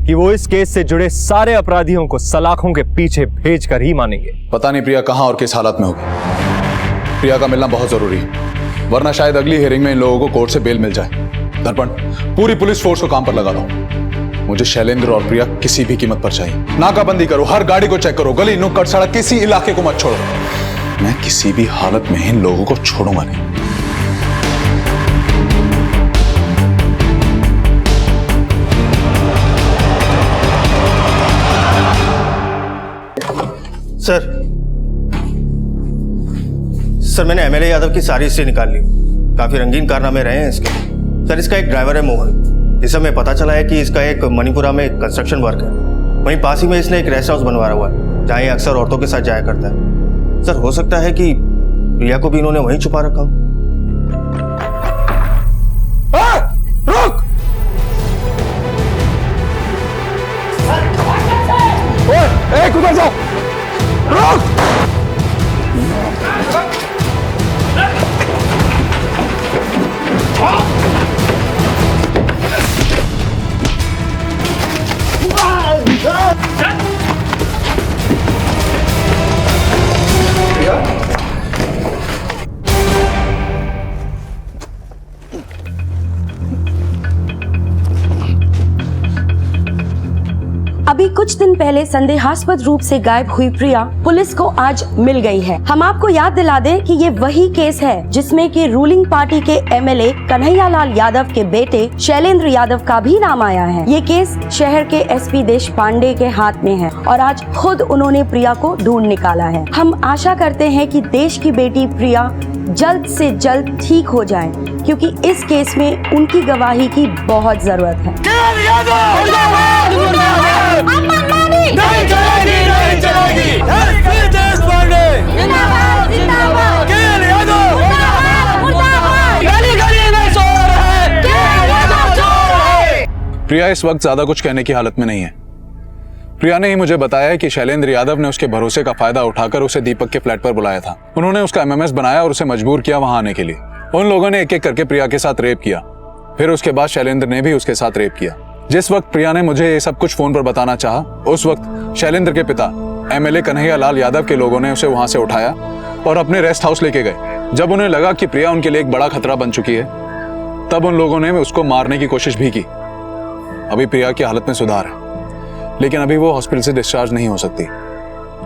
कि वो इस केस से जुड़े सारे अपराधियों को सलाखों के पीछे भेजकर ही मानेंगे। पता नहीं प्रिया कहां और किस हालत में होगी। प्रिया का मिलना बहुत जरूरी है, वरना शायद अगली हियरिंग में इन लोगों को कोर्ट से बेल मिल जाए। दर्पण, पूरी पुलिस फोर्स को काम पर लगा लो। मुझे शैलेंद्र और प्रिया किसी भी कीमत पर चाहिए। नाकाबंदी करो, हर गाड़ी को चेक करो, गली नुक्कड़ सड़क किसी इलाके को मत छोड़ो। मैं किसी भी हालत में इन लोगों को छोड़ूंगा नहीं। सर मैंने एमएलए यादव की सारी हिस्ट्री निकाल ली, काफी रंगीन कारनामे रहे हैं इसके। सर इसका एक ड्राइवर है मोहन, इस समय पता चला है कि इसका एक मणिपुरा में कंस्ट्रक्शन वर्क है। वहीं पास ही में इसने एक रेस्ट हाउस बनवाया हुआ है जहाँ ये अक्सर औरतों के साथ जाया करता है। सर हो सकता है कि प्रिया को भी इन्होंने वहीं छुपा रखा हो। रुक! ओए, उधर जाओ! रुक! अभी कुछ दिन पहले संदेहास्पद रूप से गायब हुई प्रिया पुलिस को आज मिल गई है। हम आपको याद दिला दें कि ये वही केस है जिसमें कि रूलिंग पार्टी के एमएलए कन्हैया लाल यादव के बेटे शैलेंद्र यादव का भी नाम आया है। ये केस शहर के एसपी देश पांडे के हाथ में है और आज खुद उन्होंने प्रिया को ढूंढ निकाला है। हम आशा करते हैं कि देश की बेटी प्रिया जल्द से जल्द ठीक हो जाए, क्योंकि इस केस में उनकी गवाही की बहुत जरूरत है। नहीं चलेगी, नहीं चलेगी। एसपी देश पांडे जिंदाबाद, जिंदाबाद। केएल यादव मुर्दाबाद। गली-गली में शोर है, केएल यादव चोर है। प्रिया इस वक्त ज्यादा कुछ कहने की हालत में नहीं है। प्रिया ने ही मुझे बताया है कि शैलेंद्र यादव ने उसके भरोसे का फायदा उठाकर उसे दीपक के फ्लैट पर बुलाया था। उन्होंने उसका एमएमएस बनाया और उसे मजबूर किया वहां आने के लिए। उन लोगों ने एक एक करके प्रिया के साथ रेप किया। फिर उसके बाद शैलेंद्र ने भी उसके साथ रेप किया। जिस वक्त प्रिया ने मुझे ये सब कुछ फोन पर बताना चाहा, उस वक्त शैलेंद्र के पिता एमएलए कन्हैया लाल यादव के लोगों ने उसे वहां से उठाया और अपने रेस्ट हाउस लेके गए। जब उन्हें लगा कि प्रिया उनके लिए एक बड़ा खतरा बन चुकी है, तब उन लोगों ने उसको मारने की कोशिश भी की। अभी प्रिया की हालत में सुधार है, लेकिन अभी वो हॉस्पिटल से डिस्चार्ज नहीं हो सकती।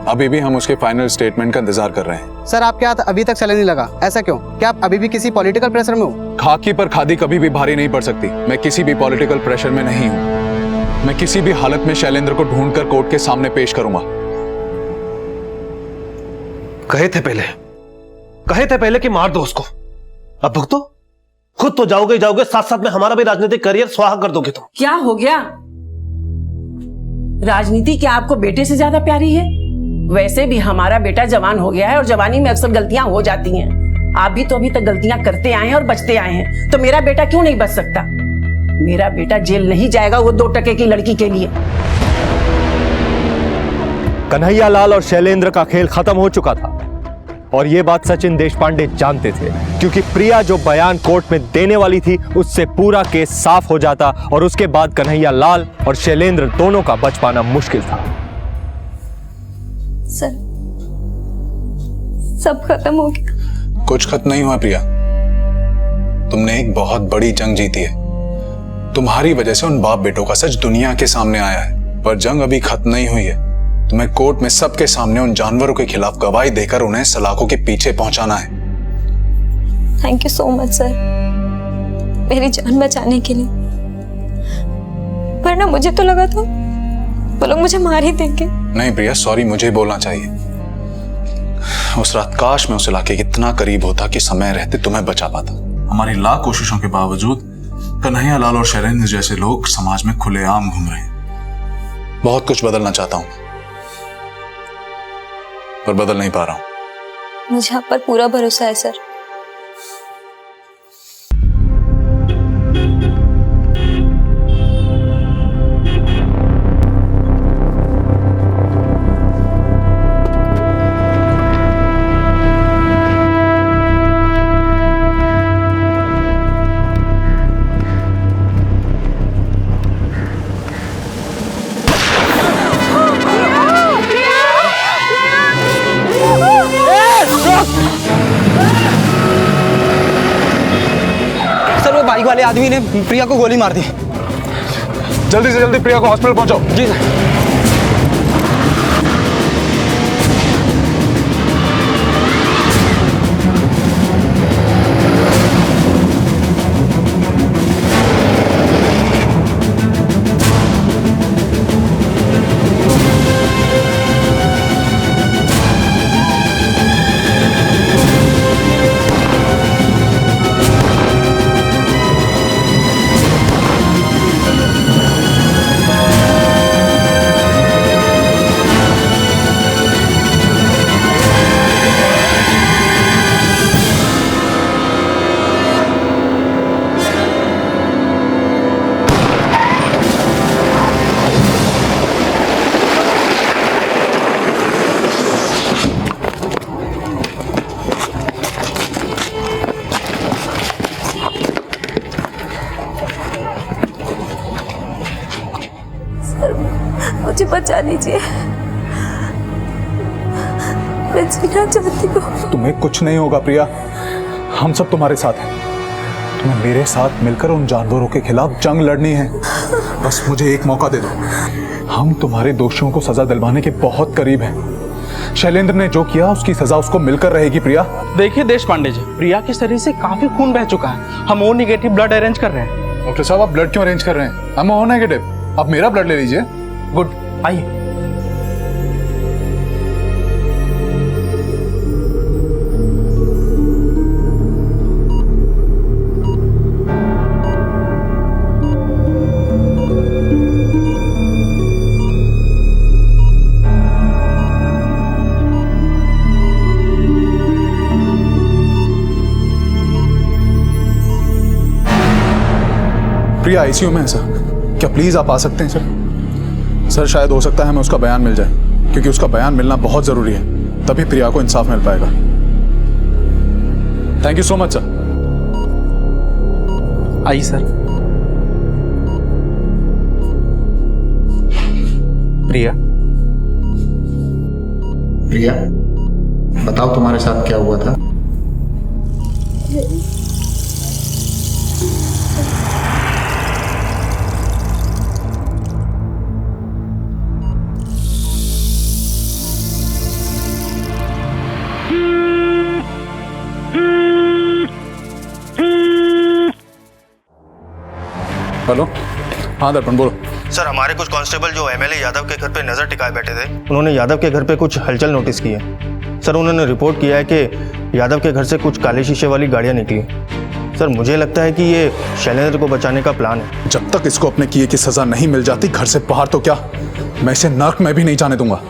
अभी भी हम उसके फाइनल स्टेटमेंट का इंतजार कर रहे हैं। सर आपके हाथ अभी तक सैलरी नहीं लगा, ऐसा क्यों? क्या आप अभी भी किसी पॉलिटिकल प्रेशर में हो? खाकी पर खादी कभी भी भारी नहीं पड़ सकती। मैं किसी भी पॉलिटिकल प्रेशर में नहीं हूं। मैं किसी भी हालत में शैलेंद्र को ढूंढकर कोर्ट के सामने पेश करूंगा। कहे थे पहले कि मार दो उसको, अब भुगतो। खुद तो जाओगे जाओगे, साथ साथ में हमारा भी राजनीतिक करियर स्वाहा कर दोगे तुम। क्या हो गया? राजनीति क्या आपको बेटे से ज्यादा प्यारी है? वैसे भी हमारा बेटा जवान हो गया है और जवानी में अक्सर गलतियां हो जाती हैं। आप भी तो अभी तक गलतियां करते आए हैं और बचते आए हैं, तो मेरा बेटा क्यों नहीं बच सकता? मेरा बेटा जेल नहीं जाएगा वो 2 टके की लड़की के लिए। कन्हैया लाल और शैलेंद्र का खेल खत्म हो चुका था और ये बात सचिन देशपांडे जानते थे, क्योंकि प्रिया जो बयान कोर्ट में देने वाली थी उससे पूरा केस साफ हो जाता और उसके बाद कन्हैया लाल और शैलेंद्र दोनों का बच पाना मुश्किल था। सर सब खत्म हो गया। कुछ खत्म नहीं हुआ प्रिया। तुमने एक बहुत बड़ी जंग जीती है। तुम्हारी वजह से उन बाप बेटों का सच दुनिया के सामने आया है, पर जंग अभी खत्म नहीं हुई है। तुम्हें कोर्ट में सबके सामने उन जानवरों के खिलाफ गवाही देकर उन्हें सलाखों के पीछे पहुंचाना है। Thank you so much sir, मेरी जान बचाने के लिए। वरना मुझे तो लगा था वो लोग मुझे मार ही देंगे। नहीं प्रिया, सॉरी मुझे बोलना चाहिए। उस रात काश मैं उस इलाके के इतना करीब होता कि समय रहते तुम्हें बचा पाता। हमारी लाख कोशिशों के बावजूद कन्हैया लाल और शैलेंद्र जैसे लोग समाज में खुलेआम घूम रहे हैं। बहुत कुछ बदलना चाहता हूं, पर बदल नहीं पा रहा हूं। मुझे आप पर पूरा भरोसा है सर। बाइक वाले आदमी ने प्रिया को गोली मार दी। जल्दी से जल्दी प्रिया को हॉस्पिटल पहुंचाओ। जी सर। बचा लीजिए, मैं जीना चाहती हूँ। तुम्हें कुछ नहीं होगा प्रिया, हम सब तुम्हारे साथ हैं। तुम्हें मेरे साथ मिलकर उन जानवरों के खिलाफ जंग लड़नी है। बस मुझे एक मौका दे दो। हम तुम्हारे दोषियों को सजा दिलवाने के बहुत करीब हैं। शैलेंद्र ने जो किया उसकी सजा उसको मिलकर रहेगी प्रिया। देखिए देश पांडे जी, प्रिया के शरीर से काफी खून बह चुका है। हम ओ नेगेटिव ब्लड अरेंज कर रहे हैं। डॉक्टर साहब, आप ब्लड क्यों अरेंज कर रहे हैं? हम ओ नेगेटिव, आप मेरा ब्लड ले लीजिए। गुड, आइए। प्रिया आईसीयू में है सर, क्या प्लीज आप आ सकते हैं सर? सर शायद हो सकता है हमें उसका बयान मिल जाए, क्योंकि उसका बयान मिलना बहुत जरूरी है, तभी प्रिया को इंसाफ मिल पाएगा। Thank you so much sir. आइए सर। प्रिया, प्रिया बताओ तुम्हारे साथ क्या हुआ था? हेलो, हाँ दर्पण बोलो। सर, हमारे कुछ कांस्टेबल जो एमएलए यादव के घर पे नजर टिकाए बैठे थे, उन्होंने यादव के घर पे कुछ हलचल नोटिस की है। सर, उन्होंने रिपोर्ट किया है कि यादव के घर से कुछ काले शीशे वाली गाड़ियां निकली। सर, मुझे लगता है कि ये शैलेंद्र को बचाने का प्लान है। जब तक इसको अपने किए की सजा नहीं मिल जाती घर से बाहर, तो क्या मैं इसे नर्क में भी नहीं जाने दूंगा।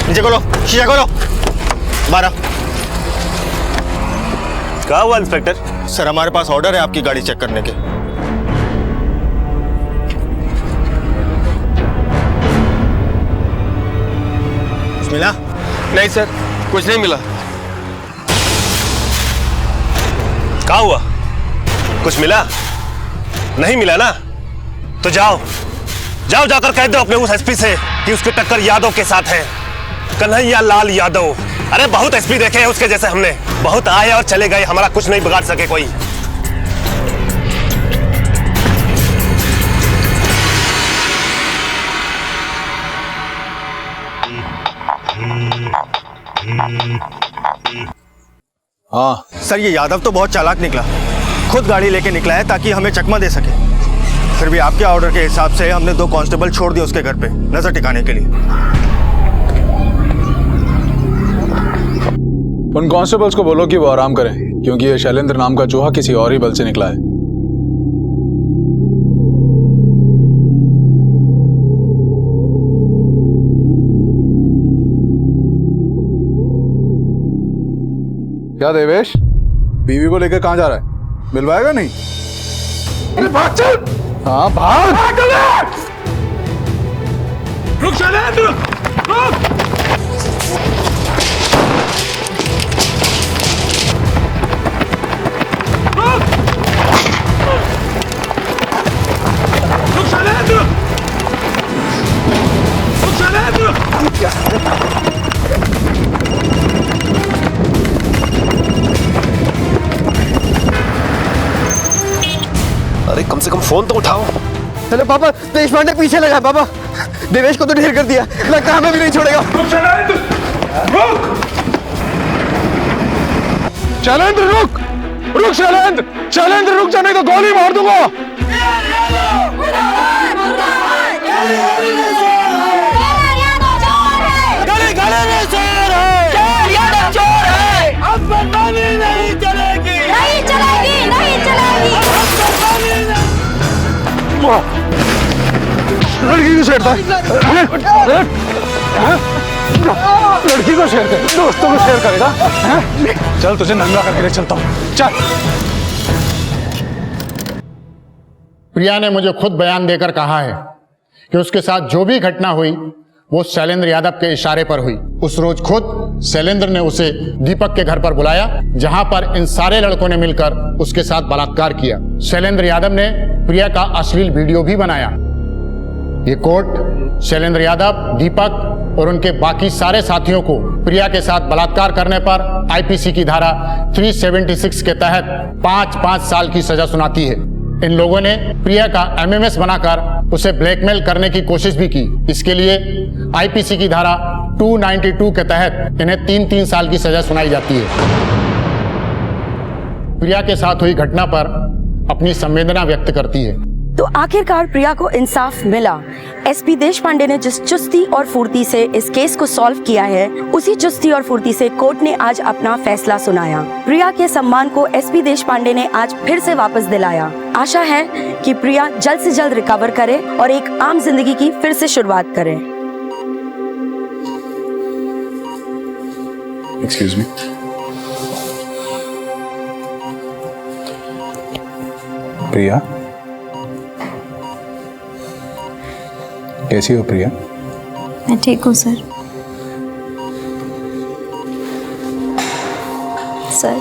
नीचे खोलो, शीशा खोलो। 12। क्या हुआ इंस्पेक्टर? सर, हमारे पास ऑर्डर है आपकी गाड़ी चेक करने के। कुछ मिला? नहीं सर, कुछ नहीं मिला। क्या हुआ? कुछ मिला? नहीं मिला ना? तो जाओ जाकर कह दो अपने उस एसपी से कि उसकी टक्कर यादव के साथ है, कन्हैया लाल यादव। अरे बहुत एसपी देखे हैं उसके जैसे हमने, बहुत आए और चले गए, हमारा कुछ नहीं बिगाड़ सके कोई। हाँ सर, ये यादव तो बहुत चालाक निकला, खुद गाड़ी लेके निकला है ताकि हमें चकमा दे सके। फिर भी आपके ऑर्डर के हिसाब से हमने 2 कांस्टेबल छोड़ दिए उसके घर पे नजर टिकाने के लिए। उन कांस्टेबल्स को बोलो कि वो आराम करें, क्योंकि ये शैलेंद्र नाम का चूहा किसी और ही बल से निकला है। क्या देवेश, बीवी को लेकर कहां जा रहा है? मिलवाएगा नहीं? भाग चल। हाँ भाग। रुक शैलेंद्र, रुक। अरे कम से कम फोन तो उठाओ। चलो पापा, देश पांडे पीछे लगा। पापा, देवेश को तो ढेर कर दिया, लगता है हमें भी नहीं छोड़ेगा। शैलेंद्र रुक, रुक शैलेंद्र, शैलेंद्र रुक जा, नहीं तो गोली मार दूंगा। अब बदनामी नहीं चलेगी, नहीं चलेगी, नहीं चलेगी। लड़की को छेड़ता है, लड़की को शेयर कर, दोस्तों को शेयर करेगा। चल तुझे नंगा करके ले चलता हूँ, चल। प्रिया ने मुझे खुद बयान देकर कहा है कि उसके साथ जो भी घटना हुई वो शैलेंद्र यादव के इशारे पर हुई। उस रोज खुद शैलेंद्र ने उसे दीपक के घर पर बुलाया, जहां पर इन सारे लड़कों ने मिलकर उसके साथ बलात्कार किया। शैलेंद्र यादव ने प्रिया का अश्लील वीडियो भी बनाया। ये कोर्ट शैलेंद्र यादव, दीपक और उनके बाकी सारे साथियों को प्रिया के साथ बलात्कार करने पर आईपीसी की धारा 376 के तहत 5-5 साल की सजा सुनाती है। इन लोगों ने प्रिया का एमएमएस बनाकर उसे ब्लैकमेल करने की कोशिश भी की। इसके लिए आईपीसी की धारा 292 के तहत इन्हें 3-3 साल की सजा सुनाई जाती है। प्रिया के साथ हुई घटना पर अपनी संवेदना व्यक्त करती है। तो आखिरकार प्रिया को इंसाफ मिला। एसपी देशपांडे ने जिस चुस्ती और फुर्ती से इस केस को सॉल्व किया है, उसी चुस्ती और फुर्ती से कोर्ट ने आज अपना फैसला सुनाया। प्रिया के सम्मान को एसपी देशपांडे ने आज फिर से वापस दिलाया। आशा है कि प्रिया जल्द से जल्द रिकवर करे और एक आम जिंदगी की फिर से शुरुआत करे। Excuse me. प्रिया, कैसी हो प्रिया? मैं ठीक हूँ सर। सर,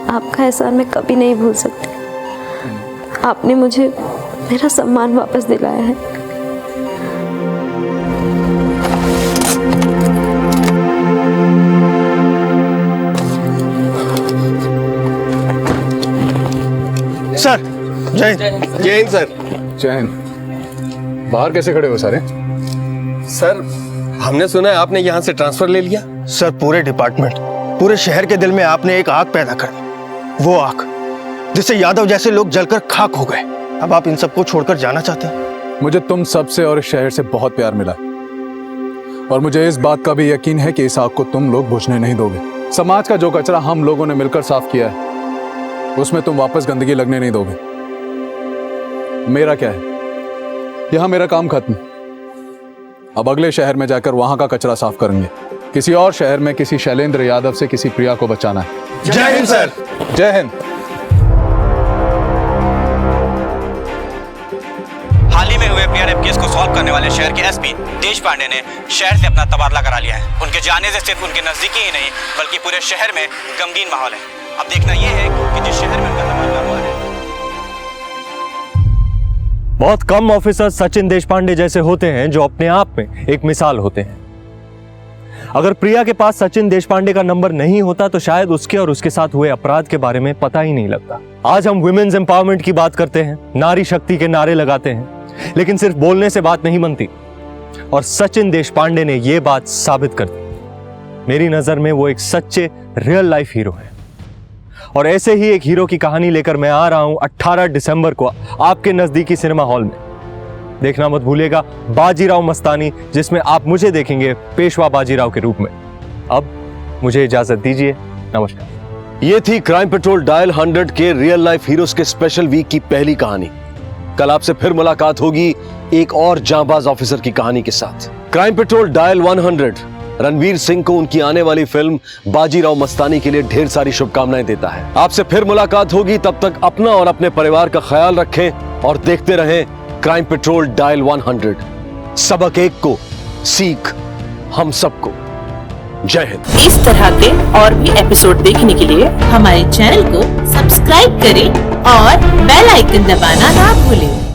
आपका एहसान मैं कभी नहीं भूल सकती। आपने मुझे मेरा सम्मान वापस दिलाया है। सर, जय हिंद सर। जय हिंद। बाहर कैसे खड़े हो सारे? सर, हमने सुना है आपने यहाँ से ट्रांसफर ले लिया। सर, पूरे डिपार्टमेंट, पूरे शहर के दिल में आपने एक आग पैदा कर दी। वो आग जिससे यादव जैसे लोग जलकर खाक हो गए। अब आप इन सबको छोड़कर जाना चाहते हैं? मुझे तुम सबसे और इस शहर से बहुत प्यार मिला और मुझे इस बात का भी यकीन है कि इस आग को तुम लोग बुझने नहीं दोगे। समाज का जो कचरा हम लोगों ने मिलकर साफ किया है, उसमें तुम वापस गंदगी लगने नहीं दोगे। मेरा क्या है, यहां मेरा काम खत्म। अब अगले शहर में जाकर वहां का कचरा साफ करेंगे। किसी और शहर में किसी शैलेंद्र यादव से किसी प्रिया को बचाना है। जय हिंद सर। जय हिंद। हाल ही में हुए प्रिया रेप केस को सॉल्व करने वाले शहर के एसपी देशपांडे ने शहर से अपना तबादला करा लिया है। उनके जाने से सिर्फ उनके नजदीकी ही नहीं बल्कि पूरे शहर में गमगीन माहौल है। अब देखना यह है कि जिस शहर में उनका तबादला हुआ है। बहुत कम ऑफिसर सचिन देशपांडे जैसे होते हैं जो अपने आप में एक मिसाल होते हैं। अगर प्रिया के पास सचिन देशपांडे का नंबर नहीं होता तो शायद उसके और उसके साथ हुए अपराध के बारे में पता ही नहीं लगता। आज हम वुमेन्स एम्पावरमेंट की बात करते हैं, नारी शक्ति के नारे लगाते हैं, लेकिन सिर्फ बोलने से बात नहीं बनती। और सचिन देशपांडे ने यह बात साबित कर दी। मेरी नजर में वो एक सच्चे रियल लाइफ हीरो है। और ऐसे ही एक हीरो की कहानी लेकर मैं आ रहा हूं 18 दिसंबर को आपके नजदीकी सिनेमा हॉल में। देखना मत भूलिएगा बाजीराव मस्तानी, जिसमें आप मुझे देखेंगे पेशवा बाजीराव के रूप में। अब मुझे इजाजत दीजिए, नमस्कार। ये थी क्राइम पेट्रोल डायल 100 के रियल लाइफ हीरोज के स्पेशल वीक की पहली कहानी। कल आपसे फिर मुलाकात होगी एक और जांबाज ऑफिसर की कहानी के साथ। Crime patrol dial 100 Ranveer Singh को उनकी आने वाली फिल्म बाजीराव मस्तानी के लिए ढेर सारी शुभकामनाएं देता है। आपसे फिर मुलाकात होगी, तब तक अपना और अपने परिवार का ख्याल रखें और देखते रहें क्राइम पेट्रोल डायल 100। सबक एक को, सीख हम सबको। जय हिंद। इस तरह के और भी एपिसोड देखने के लिए हमारे चैनल को सब्सक्राइब करें और बेल आइकन दबाना ना भूलें।